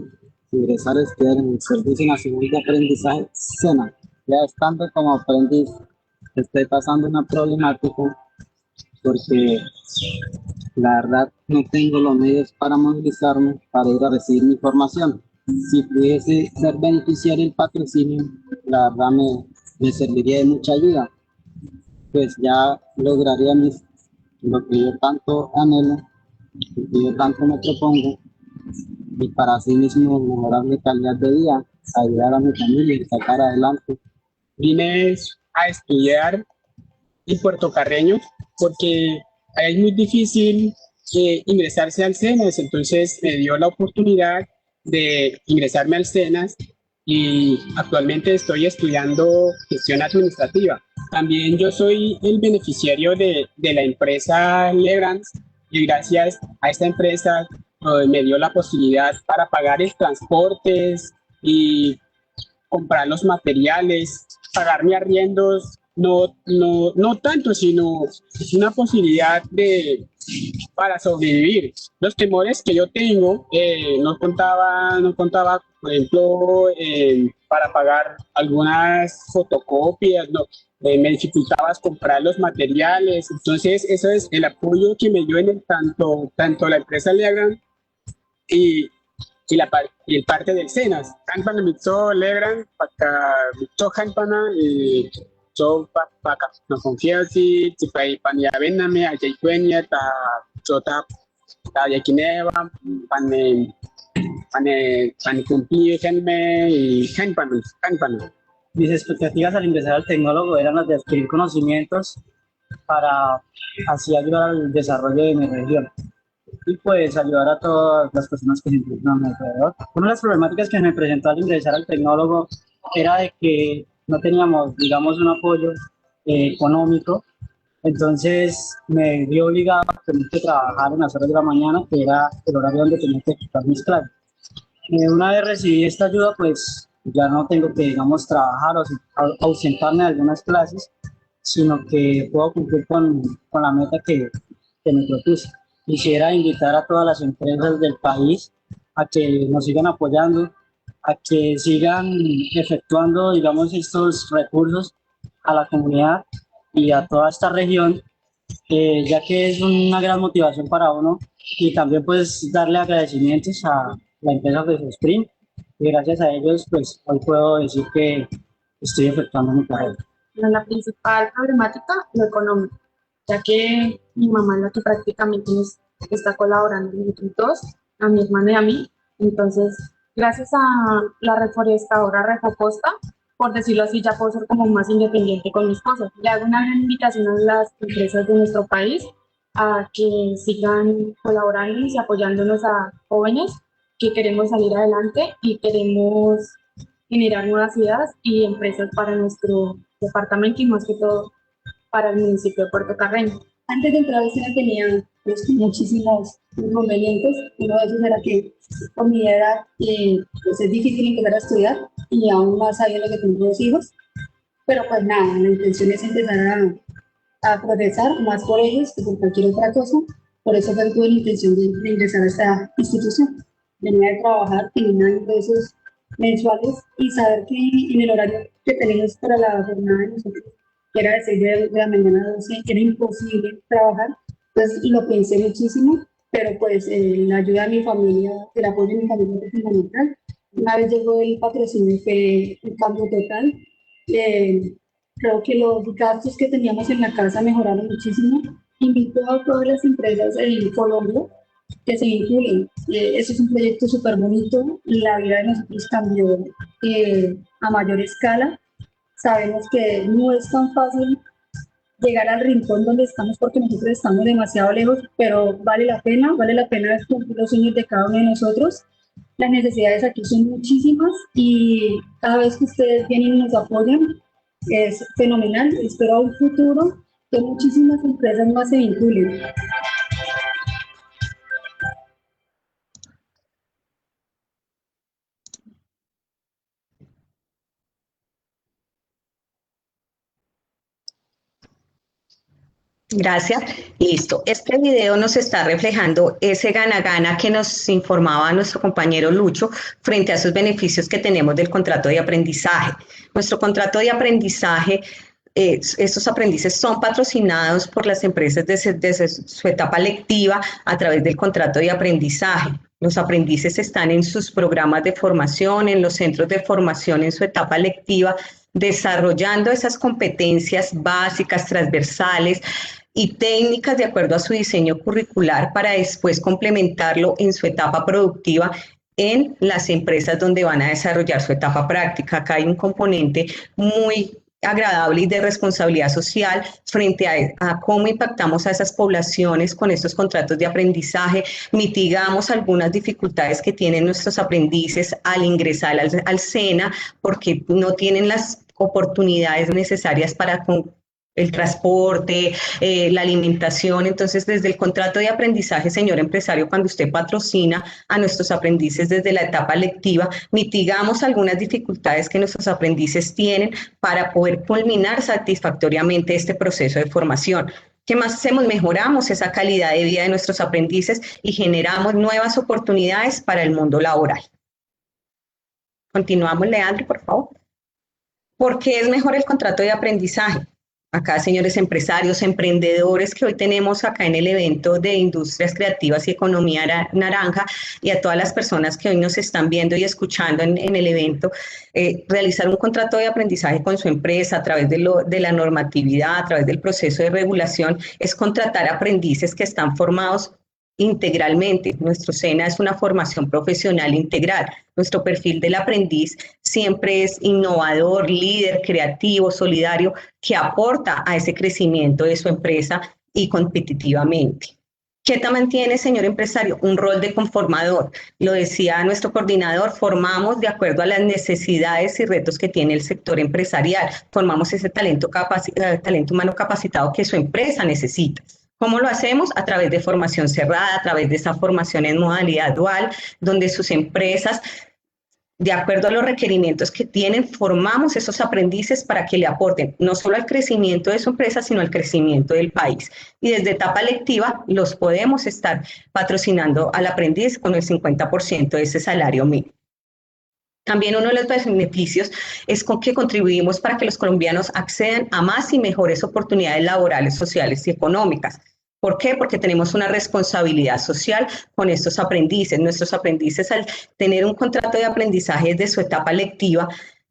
[SPEAKER 8] ingresar a estudiar en el Servicio Nacional de Aprendizaje SENA. Ya estando como aprendiz, estoy pasando una problemática porque la verdad no tengo los medios para movilizarme para ir a recibir mi formación. Si pudiese ser beneficiario del patrocinio, la verdad me serviría de mucha ayuda, pues ya lograría lo que yo tanto anhelo, lo que yo tanto me propongo, y para así mismo mejorar mi calidad de vida, ayudar a mi familia y sacar adelante.
[SPEAKER 9] Vine a estudiar en Puerto Carreño porque es muy difícil ingresarse al SENAS, entonces me dio la oportunidad de ingresarme al SENAS y actualmente estoy estudiando gestión administrativa. También yo soy el beneficiario de la empresa Legrand y gracias a esta empresa me dio la posibilidad para pagar el transportes y comprar los materiales, pagar mis arriendos, no tanto, sino una posibilidad para sobrevivir. Los temores que yo tengo, no contaba, por ejemplo, para pagar algunas fotocopias, me dificultaba comprar los materiales. Entonces, eso es el apoyo que me dio tanto la empresa Legrand y el parte del SENAS. Hanpana mitso Legrand, para mitso Hanpana y yo para no confío si para paniavename a Jaicuenia ta chota ta yakineva pane cumplir Hanme y Hanpana.
[SPEAKER 5] Mis expectativas al ingresar al tecnólogo eran las de adquirir conocimientos para así ayudar al desarrollo de mi región y pues ayudar a todas las personas que se encuentran a mi alrededor. Una de las problemáticas que me presentó al ingresar al tecnólogo era de que no teníamos, digamos, un apoyo económico. Entonces me vi obligado a tener que trabajar en las horas de la mañana, que era el horario donde tenía que ejecutar mis clases. Una vez recibí esta ayuda, pues ya no tengo que, digamos, trabajar o ausentarme de algunas clases, sino que puedo cumplir con la meta que me propuse. Quisiera invitar a todas las empresas del país a que nos sigan apoyando, a que sigan efectuando, digamos, estos recursos a la comunidad y a toda esta región, ya que es una gran motivación para uno, y también pues darle agradecimientos a la empresa FESOSPRIN, y gracias a ellos pues hoy puedo decir que estoy efectuando mi carrera.
[SPEAKER 10] La principal problemática, lo económico, ya que mi mamá es la que prácticamente nos está colaborando entre todos, a mi hermano y a mí. Entonces, gracias a la reforestadora Refocosta, por decirlo así, ya puedo ser como más independiente con mis cosas. Le hago una gran invitación a las empresas de nuestro país a que sigan colaborando y apoyándonos a jóvenes que queremos salir adelante y queremos generar nuevas ideas y empresas para nuestro departamento y más que todo para el municipio de Puerto Carreño.
[SPEAKER 6] Antes de entrar a escena tenía pues, muchísimos inconvenientes. Uno de esos era que con mi edad pues es difícil empezar a estudiar y aún más sabiendo que tengo 2 hijos. Pero pues nada, la intención es empezar a progresar más por ellos que por cualquier otra cosa. Por eso tuve la intención de ingresar a esta institución. Venía de trabajar, tenía ingresos mensuales y saber que en el horario que tenemos para la jornada de nosotros, que era de 6 de la mañana a 12, era imposible trabajar. Entonces lo pensé muchísimo, pero pues la ayuda de mi familia, el apoyo de mi familia es fundamental. Una vez llegó el patrocinio fue un cambio total. Creo que los gastos que teníamos en la casa mejoraron muchísimo. Invito a todas las empresas en Colombia que se vinculen. Eso es un proyecto súper bonito. La vida de nosotros cambió a mayor escala. Sabemos que no es tan fácil llegar al rincón donde estamos porque nosotros estamos demasiado lejos, pero vale la pena cumplir los sueños de cada uno de nosotros. Las necesidades aquí son muchísimas y cada vez que ustedes vienen y nos apoyan es fenomenal. Espero a un futuro que muchísimas empresas más se vinculen.
[SPEAKER 4] Gracias. Listo. Este video nos está reflejando ese gana-gana que nos informaba nuestro compañero Lucho frente a esos beneficios que tenemos del contrato de aprendizaje. Nuestro contrato de aprendizaje, estos aprendices son patrocinados por las empresas desde su etapa lectiva a través del contrato de aprendizaje. Los aprendices están en sus programas de formación, en los centros de formación en su etapa lectiva, desarrollando esas competencias básicas, transversales y técnicas de acuerdo a su diseño curricular para después complementarlo en su etapa productiva en las empresas donde van a desarrollar su etapa práctica. Acá hay un componente muy agradable y de responsabilidad social frente a cómo impactamos a esas poblaciones con estos contratos de aprendizaje, mitigamos algunas dificultades que tienen nuestros aprendices al ingresar al SENA porque no tienen las oportunidades necesarias para el transporte, la alimentación. Entonces, desde el contrato de aprendizaje, señor empresario, cuando usted patrocina a nuestros aprendices desde la etapa lectiva, mitigamos algunas dificultades que nuestros aprendices tienen para poder culminar satisfactoriamente este proceso de formación. ¿Qué más hacemos? Mejoramos esa calidad de vida de nuestros aprendices y generamos nuevas oportunidades para el mundo laboral. Continuamos, Leandro, por favor. ¿Por qué es mejor el contrato de aprendizaje? Acá, señores empresarios, emprendedores que hoy tenemos acá en el evento de Industrias Creativas y Economía Naranja, y a todas las personas que hoy nos están viendo y escuchando en el evento, realizar un contrato de aprendizaje con su empresa a través de la normatividad, a través del proceso de regulación, es contratar aprendices que están formados integralmente. Nuestro SENA es una formación profesional integral. Nuestro perfil del aprendiz siempre es innovador, líder, creativo, solidario, que aporta a ese crecimiento de su empresa y competitivamente. ¿Qué también tiene, señor empresario? Un rol de conformador. Lo decía nuestro coordinador, formamos de acuerdo a las necesidades y retos que tiene el sector empresarial. Formamos ese talento humano capacitado que su empresa necesita. ¿Cómo lo hacemos? A través de formación cerrada, a través de esa formación en modalidad dual, donde sus empresas, de acuerdo a los requerimientos que tienen, formamos esos aprendices para que le aporten no solo al crecimiento de su empresa, sino al crecimiento del país. Y desde etapa lectiva los podemos estar patrocinando al aprendiz con el 50% de ese salario mínimo. También uno de los beneficios es con que contribuimos para que los colombianos accedan a más y mejores oportunidades laborales, sociales y económicas. ¿Por qué? Porque tenemos una responsabilidad social con estos aprendices. Nuestros aprendices, al tener un contrato de aprendizaje desde su etapa lectiva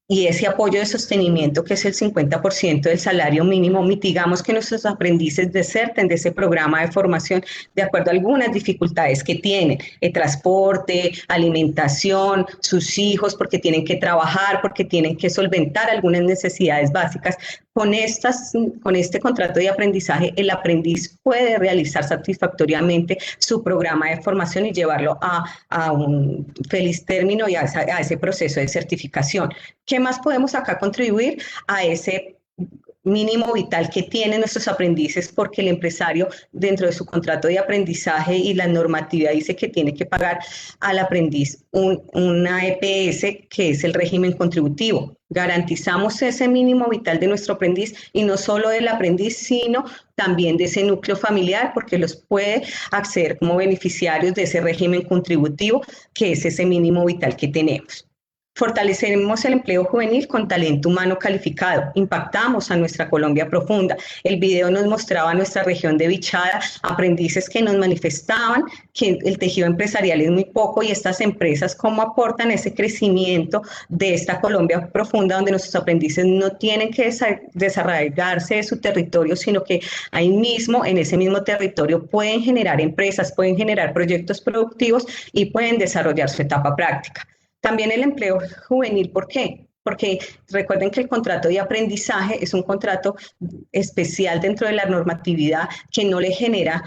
[SPEAKER 4] y ese apoyo de sostenimiento, que es el 50% del salario mínimo, mitigamos que nuestros aprendices deserten de ese programa de formación de acuerdo a algunas dificultades que tienen, el transporte, alimentación, sus hijos, porque tienen que trabajar, porque tienen que solventar algunas necesidades básicas. Con este contrato de aprendizaje, el aprendiz puede realizar satisfactoriamente su programa de formación y llevarlo a un feliz término y a ese proceso de certificación. ¿Qué más podemos acá contribuir? A ese mínimo vital que tienen nuestros aprendices, porque el empresario, dentro de su contrato de aprendizaje y la normatividad, dice que tiene que pagar al aprendiz una EPS, que es el régimen contributivo. Garantizamos ese mínimo vital de nuestro aprendiz, y no solo del aprendiz, sino también de ese núcleo familiar, porque los puede acceder como beneficiarios de ese régimen contributivo, que es ese mínimo vital que tenemos. Fortalecemos el empleo juvenil con talento humano calificado. Impactamos a nuestra Colombia profunda. El video nos mostraba nuestra región de Bichada, aprendices que nos manifestaban que el tejido empresarial es muy poco, y estas empresas cómo aportan ese crecimiento de esta Colombia profunda, donde nuestros aprendices no tienen que desarraigarse de su territorio, sino que ahí mismo, en ese mismo territorio, pueden generar empresas, pueden generar proyectos productivos y pueden desarrollar su etapa práctica. También el empleo juvenil, ¿por qué? Porque recuerden que el contrato de aprendizaje es un contrato especial dentro de la normatividad que no le genera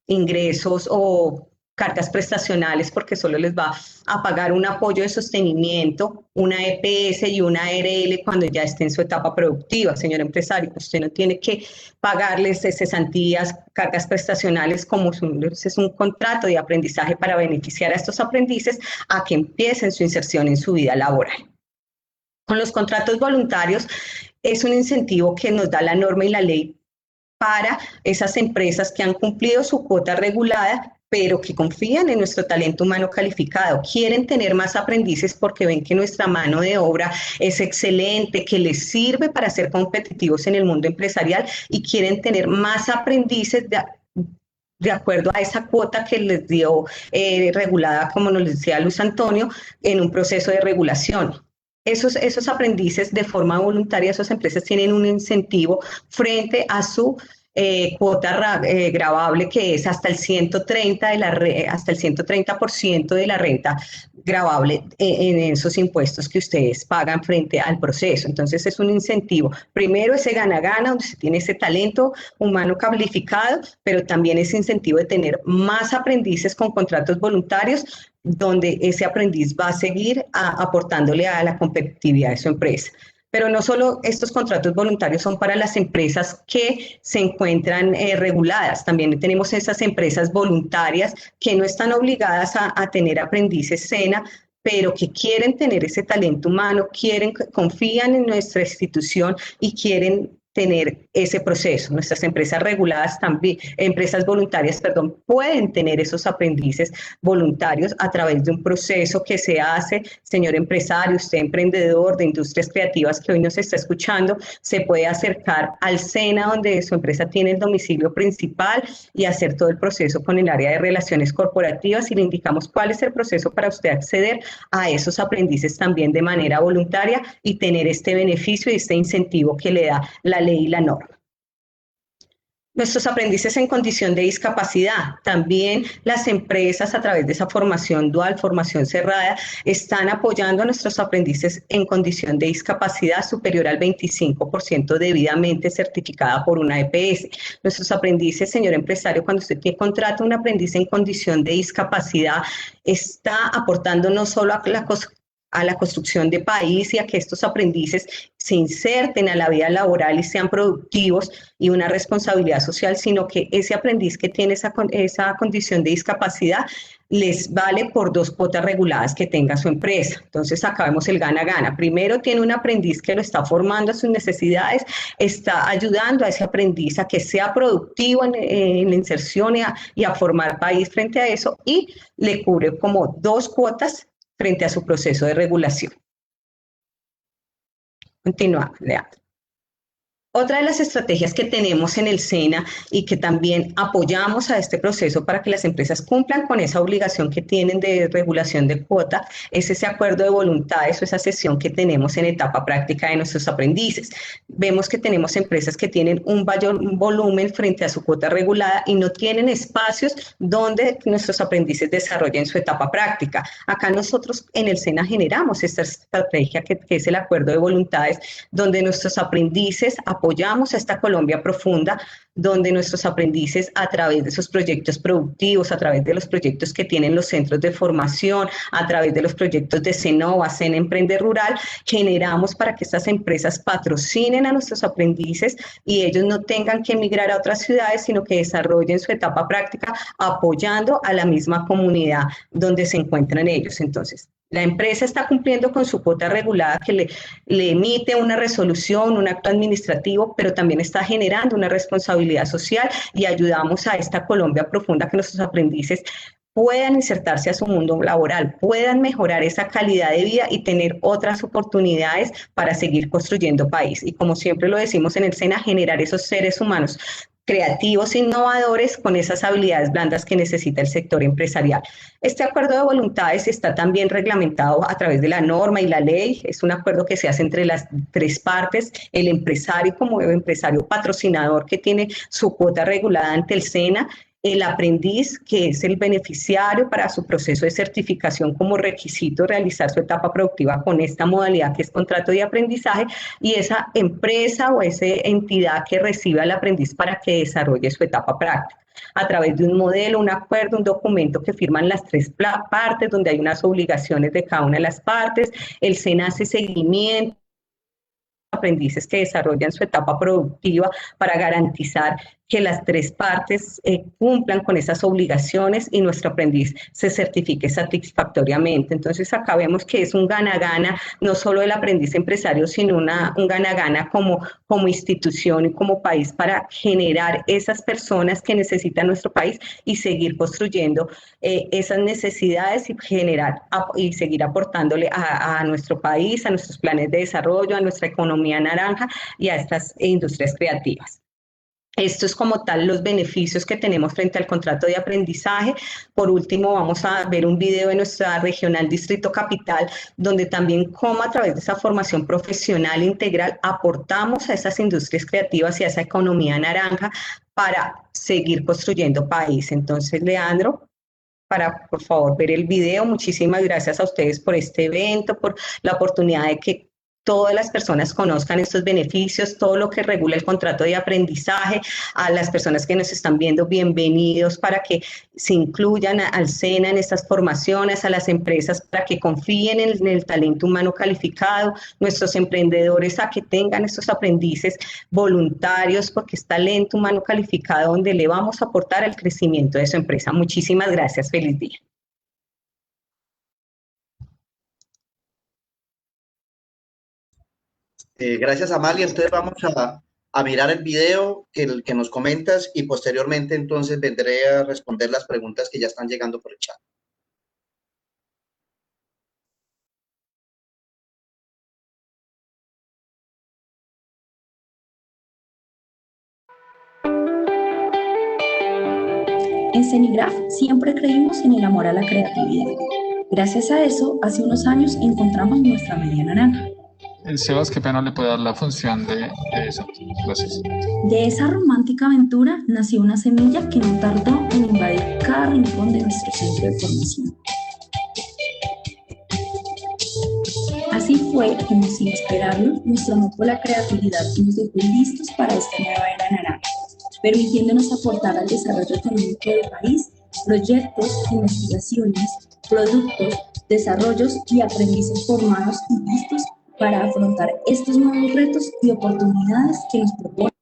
[SPEAKER 4] ingresos o cargas prestacionales, porque solo les va a pagar un apoyo de sostenimiento, una EPS y una ARL cuando ya esté en su etapa productiva. Señor empresario, usted no tiene que pagarles cesantías, cargas prestacionales, como es un contrato de aprendizaje para beneficiar a estos aprendices a que empiecen su inserción en su vida laboral. Con los contratos voluntarios es un incentivo que nos da la norma y la ley para esas empresas que han cumplido su cuota regulada, pero que confían en nuestro talento humano calificado, quieren tener más aprendices porque ven que nuestra mano de obra es excelente, que les sirve para ser competitivos en el mundo empresarial, y quieren tener más aprendices de acuerdo a esa cuota que les dio regulada, como nos decía Luis Antonio, en un proceso de regulación. Esos aprendices de forma voluntaria, esas empresas tienen un incentivo frente a su cuota gravable, que es hasta el 130% de la renta gravable en esos impuestos que ustedes pagan frente al proceso. Entonces es un incentivo. Primero ese gana-gana, donde se tiene ese talento humano calificado, pero también ese incentivo de tener más aprendices con contratos voluntarios, donde ese aprendiz va a seguir aportándole a la competitividad de su empresa. Pero no solo estos contratos voluntarios son para las empresas que se encuentran reguladas, también tenemos esas empresas voluntarias que no están obligadas a tener aprendices SENA, pero que quieren tener ese talento humano, confían en nuestra institución y quieren tener ese proceso. Nuestras empresas reguladas también, empresas voluntarias, perdón, pueden tener esos aprendices voluntarios a través de un proceso que se hace. Señor empresario, usted emprendedor de industrias creativas que hoy nos está escuchando, se puede acercar al SENA, donde su empresa tiene el domicilio principal, y hacer todo el proceso con el área de relaciones corporativas, y le indicamos cuál es el proceso para usted acceder a esos aprendices también de manera voluntaria y tener este beneficio y este incentivo que le da la ley y la norma. Nuestros aprendices en condición de discapacidad, también las empresas a través de esa formación dual, formación cerrada, están apoyando a nuestros aprendices en condición de discapacidad superior al 25% debidamente certificada por una EPS. Nuestros aprendices, señor empresario, cuando usted contrata un aprendiz en condición de discapacidad, está aportando no solo a la construcción de país y a que estos aprendices se inserten a la vida laboral y sean productivos y una responsabilidad social, sino que ese aprendiz que tiene esa condición de discapacidad les vale por 2 cuotas reguladas que tenga su empresa. Entonces acá vemos el gana-gana. Primero tiene un aprendiz que lo está formando a sus necesidades, está ayudando a ese aprendiz a que sea productivo en la inserción y a formar país frente a eso, y le cubre como 2 cuotas frente a su proceso de regulación. Continuamos, Leandro. Otra de las estrategias que tenemos en el SENA y que también apoyamos a este proceso para que las empresas cumplan con esa obligación que tienen de regulación de cuota es ese acuerdo de voluntades o esa sesión que tenemos en etapa práctica de nuestros aprendices. Vemos que tenemos empresas que tienen un mayor volumen frente a su cuota regulada y no tienen espacios donde nuestros aprendices desarrollen su etapa práctica. Acá nosotros en el SENA generamos esta estrategia que es el acuerdo de voluntades, donde nuestros aprendices apoyamos a esta Colombia profunda, donde nuestros aprendices a través de sus proyectos productivos, a través de los proyectos que tienen los centros de formación, a través de los proyectos de Cenova, Sena Emprende Rural, generamos para que estas empresas patrocinen a nuestros aprendices y ellos no tengan que emigrar a otras ciudades, sino que desarrollen su etapa práctica apoyando a la misma comunidad donde se encuentran ellos. Entonces, la empresa está cumpliendo con su cuota regulada que le emite una resolución, un acto administrativo, pero también está generando una responsabilidad social y ayudamos a esta Colombia profunda que nuestros aprendices puedan insertarse a su mundo laboral, puedan mejorar esa calidad de vida y tener otras oportunidades para seguir construyendo país. Y como siempre lo decimos en el SENA, generar esos seres humanos creativos, innovadores, con esas habilidades blandas que necesita el sector empresarial. Este acuerdo de voluntades está también reglamentado a través de la norma y la ley. Es un acuerdo que se hace entre las 3 partes, el empresario como empresario patrocinador que tiene su cuota regulada ante el SENA, el aprendiz, que es el beneficiario para su proceso de certificación como requisito realizar su etapa productiva con esta modalidad que es contrato de aprendizaje, y esa empresa o esa entidad que recibe al aprendiz para que desarrolle su etapa práctica a través de un modelo, un acuerdo, un documento que firman las 3 partes, donde hay unas obligaciones de cada una de las partes. El SENA hace seguimiento aprendices que desarrollan su etapa productiva para garantizar que las 3 partes cumplan con esas obligaciones y nuestro aprendiz se certifique satisfactoriamente. Entonces acá vemos que es un gana-gana, no solo el aprendiz empresario, sino un gana-gana como institución y como país para generar esas personas que necesita nuestro país y seguir construyendo esas necesidades y seguir aportándole a nuestro país, a nuestros planes de desarrollo, a nuestra economía naranja y a estas industrias creativas. Esto es como tal los beneficios que tenemos frente al contrato de aprendizaje. Por último, vamos a ver un video de nuestra regional Distrito Capital, donde también como a través de esa formación profesional integral aportamos a esas industrias creativas y a esa economía naranja para seguir construyendo país. Entonces, Leandro, para por favor ver el video. Muchísimas gracias a ustedes por este evento, por la oportunidad de que todas las personas conozcan estos beneficios, todo lo que regula el contrato de aprendizaje. A las personas que nos están viendo, bienvenidos para que se incluyan al SENA en estas formaciones, a las empresas para que confíen en el talento humano calificado, nuestros emprendedores a que tengan estos aprendices voluntarios, porque es talento humano calificado donde le vamos a aportar al crecimiento de su empresa. Muchísimas gracias, feliz día.
[SPEAKER 2] Gracias, Amalia. Entonces vamos a mirar el video que nos comentas y posteriormente entonces vendré a responder las preguntas que ya están llegando por el chat.
[SPEAKER 11] En CENIGRAPH siempre creímos en el amor a la creatividad. Gracias a eso, hace unos años encontramos nuestra media naranja.
[SPEAKER 1] Sebas, qué pena le puede dar la función de eso. Gracias.
[SPEAKER 11] De esa romántica aventura nació una semilla que no tardó en invadir cada rincón de nuestro centro de formación. Así fue como, sin esperarlo, nos tomó por la creatividad y nos dejó listos para esta nueva era naranja, permitiéndonos aportar al desarrollo económico del país proyectos, investigaciones, productos, desarrollos y aprendices formados y listos para afrontar estos nuevos retos y oportunidades que nos proponen.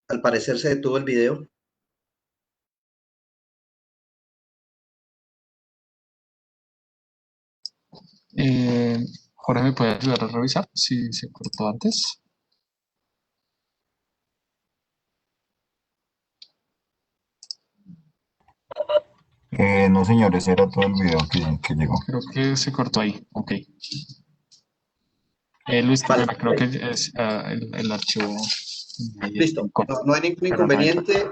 [SPEAKER 2] Al parecer se detuvo el video.
[SPEAKER 1] Jorge, ¿me puede ayudar a revisar si se cortó antes?
[SPEAKER 12] No, señores, era todo el video que llegó.
[SPEAKER 1] Creo que se cortó ahí. Ok. Luis,
[SPEAKER 2] Vale.
[SPEAKER 1] creo que es el archivo.
[SPEAKER 2] Listo, no hay ningún inconveniente.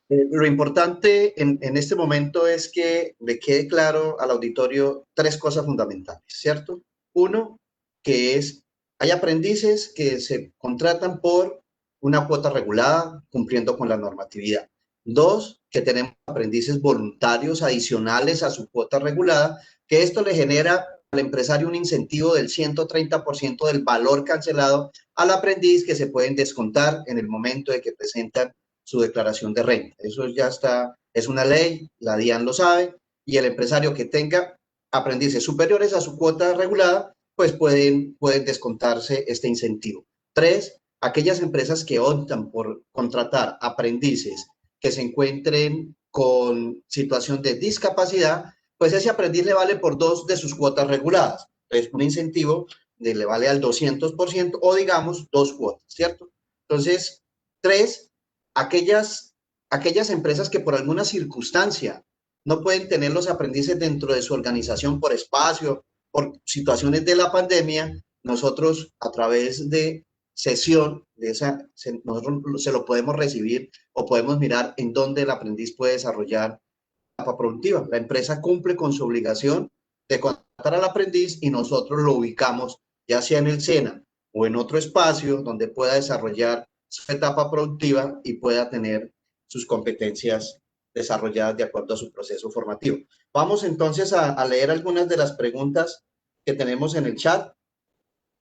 [SPEAKER 2] Lo importante en este momento es que le quede claro al auditorio tres cosas fundamentales, ¿cierto? Uno, que es, hay aprendices que se contratan por una cuota regulada, cumpliendo con la normatividad. Dos, que tenemos aprendices voluntarios adicionales a su cuota regulada, que esto le genera al empresario un incentivo del 130% del valor cancelado al aprendiz que se pueden descontar en el momento de que presentan su declaración de renta. Eso ya está, es una ley, la DIAN lo sabe, y el empresario que tenga aprendices superiores a su cuota regulada, pues pueden descontarse este incentivo. Tres, aquellas empresas que optan por contratar aprendices que se encuentren con situación de discapacidad, pues ese aprendiz le vale por 2 de sus cuotas reguladas. Entonces, un incentivo le vale al 200% o digamos 2 cuotas, ¿cierto? Entonces, 3, aquellas empresas que por alguna circunstancia no pueden tener los aprendices dentro de su organización por espacio, por situaciones de la pandemia, nosotros a través de sesión, nosotros se lo podemos recibir o podemos mirar en dónde el aprendiz puede desarrollar etapa productiva. La empresa cumple con su obligación de contratar al aprendiz y nosotros lo ubicamos ya sea en el SENA o en otro espacio donde pueda desarrollar su etapa productiva y pueda tener sus competencias desarrolladas de acuerdo a su proceso formativo. Vamos entonces a leer algunas de las preguntas que tenemos en el chat.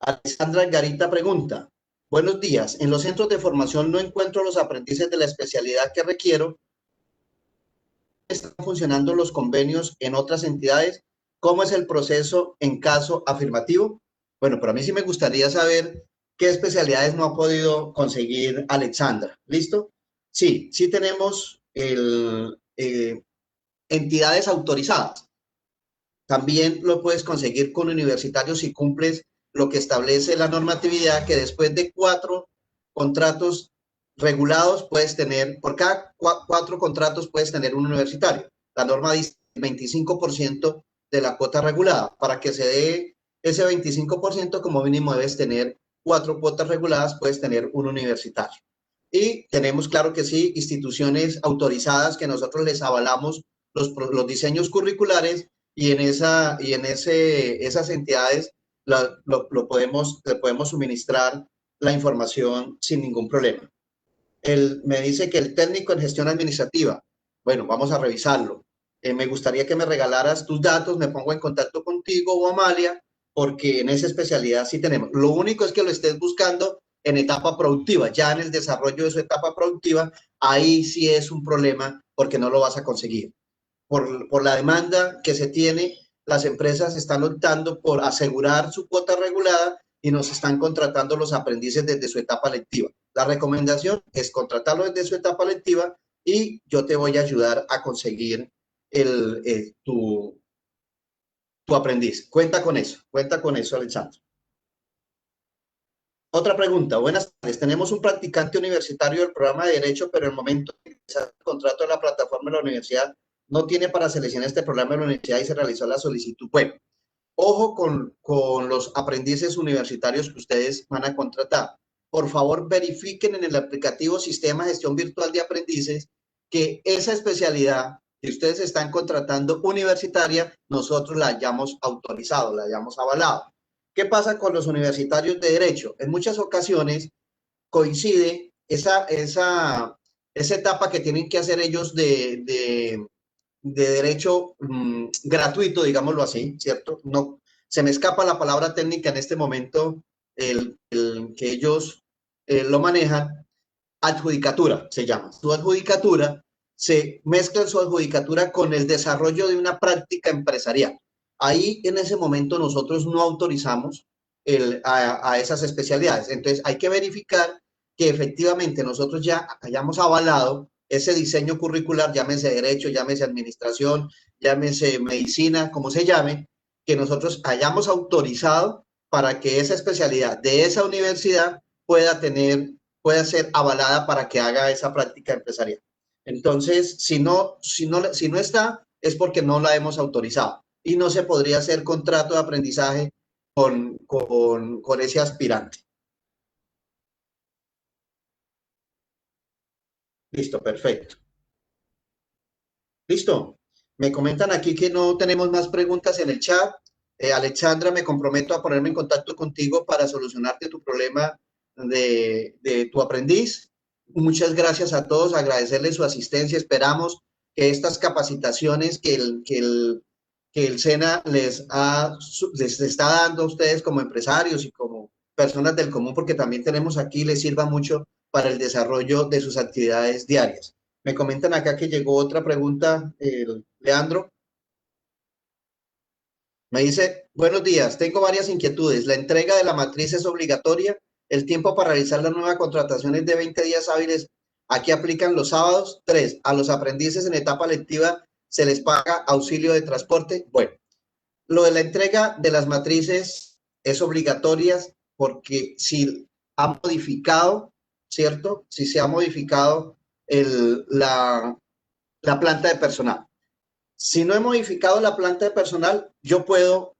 [SPEAKER 2] Alessandra Garita pregunta: buenos días, en los centros de formación no encuentro los aprendices de la especialidad que requiero. ¿Están funcionando los convenios en otras entidades? ¿Cómo es el proceso en caso afirmativo? Bueno, pero a mí sí me gustaría saber qué especialidades no ha podido conseguir Alexandra. ¿Listo? Sí, sí tenemos entidades autorizadas. También lo puedes conseguir con universitarios si cumples lo que establece la normatividad, que después de 4 contratos regulados puedes tener, por cada 4 contratos puedes tener un universitario. La norma dice el 25% de la cuota regulada. Para que se dé ese 25%, como mínimo debes tener 4 cuotas reguladas, puedes tener un universitario. Y tenemos, claro que sí, instituciones autorizadas que nosotros les avalamos los diseños curriculares y en esas entidades le podemos suministrar la información sin ningún problema. Él me dice que el técnico en gestión administrativa, bueno, vamos a revisarlo. Me gustaría que me regalaras tus datos, me pongo en contacto contigo o Amalia, porque en esa especialidad sí tenemos. Lo único es que lo estés buscando en etapa productiva, ya en el desarrollo de su etapa productiva, ahí sí es un problema porque no lo vas a conseguir. Por la demanda que se tiene, las empresas están optando por asegurar su cuota regulada y nos están contratando los aprendices desde su etapa lectiva. La recomendación es contratarlo desde su etapa lectiva y yo te voy a ayudar a conseguir tu aprendiz. Cuenta con eso, Alexandra. Otra pregunta. Buenas tardes. Tenemos un practicante universitario del programa de Derecho, pero en el momento de empezar el contrato de la plataforma de la universidad no tiene para seleccionar este programa de la universidad y se realizó la solicitud. Bueno, ojo con los aprendices universitarios que ustedes van a contratar. por favor verifiquen en el aplicativo Sistema de Gestión Virtual de Aprendices que esa especialidad que ustedes están contratando universitaria, nosotros la hayamos autorizado, la hayamos avalado. ¿Qué pasa con los universitarios de Derecho? En muchas ocasiones coincide esa etapa que tienen que hacer ellos de derecho gratuito, digámoslo así, ¿cierto? No, se me escapa la palabra técnica en este momento, el que ellos lo manejan, adjudicatura se llama. Su adjudicatura, se mezcla su adjudicatura con el desarrollo de una práctica empresarial. Ahí en ese momento nosotros no autorizamos a esas especialidades. Entonces hay que verificar que efectivamente nosotros ya hayamos avalado ese diseño curricular, llámese derecho, llámese administración, llámese medicina, como se llame, que nosotros hayamos autorizado para que esa especialidad de esa universidad pueda ser avalada para que haga esa práctica empresarial. Entonces, si no está, es porque no la hemos autorizado y no se podría hacer contrato de aprendizaje con ese aspirante. Listo, perfecto. Listo. Me comentan aquí que no tenemos más preguntas en el chat. Alexandra, me comprometo a ponerme en contacto contigo para solucionarte tu problema de tu aprendiz. Muchas gracias a todos, agradecerles su asistencia. Esperamos que estas capacitaciones que el SENA les está dando a ustedes como empresarios y como personas del común, porque también tenemos aquí, les sirva mucho para el desarrollo de sus actividades diarias. Me comentan acá que llegó otra pregunta, Leandro. Me dice, buenos días, tengo varias inquietudes. ¿La entrega de la matriz es obligatoria? ¿El tiempo para realizar la nueva contratación es de 20 días hábiles? ¿Aquí aplican los sábados? 3. ¿A los aprendices en etapa lectiva se les paga auxilio de transporte? Bueno, lo de la entrega de las matrices es obligatoria porque si ha modificado, ¿cierto? Si se ha modificado la planta de personal. Si no he modificado la planta de personal, yo puedo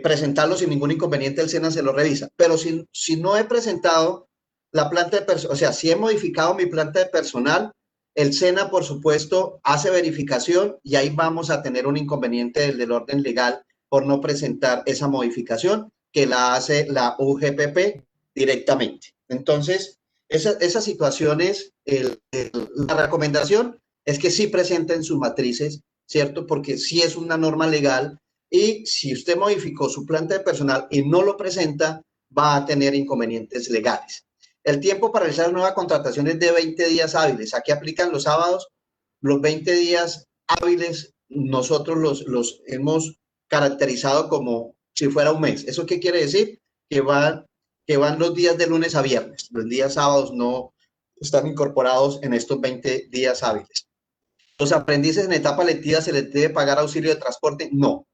[SPEAKER 2] presentarlo sin ningún inconveniente, el SENA se lo revisa. Pero si no he presentado la planta de personal, o sea, si he modificado mi planta de personal, el SENA, por supuesto, hace verificación y ahí vamos a tener un inconveniente del orden legal por no presentar esa modificación que la hace la UGPP directamente. Entonces, esas situaciones, la recomendación es que sí presenten sus matrices, ¿cierto? Porque sí es una norma legal y si usted modificó su planta de personal y no lo presenta, va a tener inconvenientes legales. El tiempo para realizar la nueva contratación es de 20 días hábiles. Aquí aplican los sábados. Los 20 días hábiles nosotros los hemos caracterizado como si fuera un mes. ¿Eso qué quiere decir? Que van los días de lunes a viernes. Los días sábados no están incorporados en estos 20 días hábiles. ¿Los aprendices en etapa lectiva se les debe pagar auxilio de transporte? No.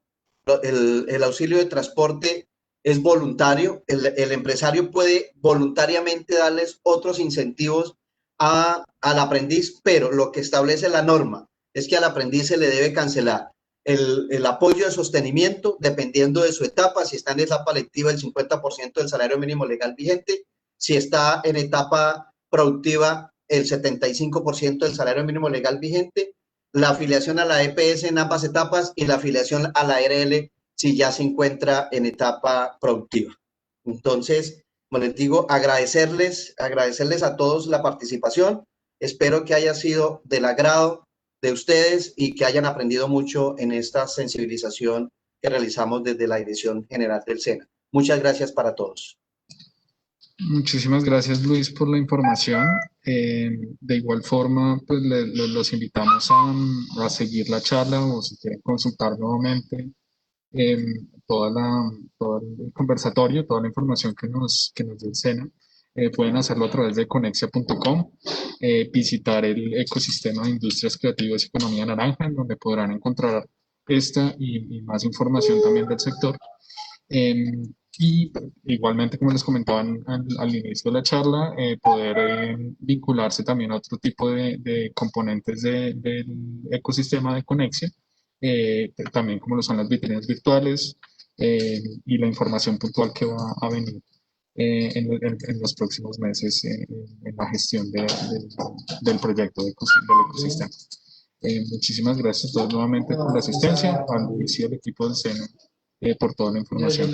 [SPEAKER 2] El auxilio de transporte es voluntario. El empresario puede voluntariamente darles otros incentivos al aprendiz, pero lo que establece la norma es que al aprendiz se le debe cancelar el apoyo de sostenimiento dependiendo de su etapa. Si está en etapa lectiva, el 50% del salario mínimo legal vigente. Si está en etapa productiva, el 75% del salario mínimo legal vigente. La afiliación a la EPS en ambas etapas y la afiliación a la ARL si ya se encuentra en etapa productiva. Entonces, como les digo, agradecerles a todos la participación. Espero que haya sido del agrado de ustedes y que hayan aprendido mucho en esta sensibilización que realizamos desde la Dirección General del SENA. Muchas gracias para todos.
[SPEAKER 1] Muchísimas gracias, Luis, por la información. De igual forma, pues los invitamos a seguir la charla o si quieren consultar nuevamente todo el conversatorio, toda la información que nos dio el SENA. Pueden hacerlo a través de conexia.com, visitar el ecosistema de industrias creativas y economía naranja, en donde podrán encontrar esta y más información también del sector. Y igualmente, como les comentaban al inicio de la charla, poder vincularse también a otro tipo de componentes del ecosistema de Conexia, también como lo son las vitrinas virtuales y la información puntual que va a venir en los próximos meses en la gestión del proyecto del ecosistema. Muchísimas gracias a todos nuevamente por la asistencia, a Luis y al equipo del SENA por toda la información.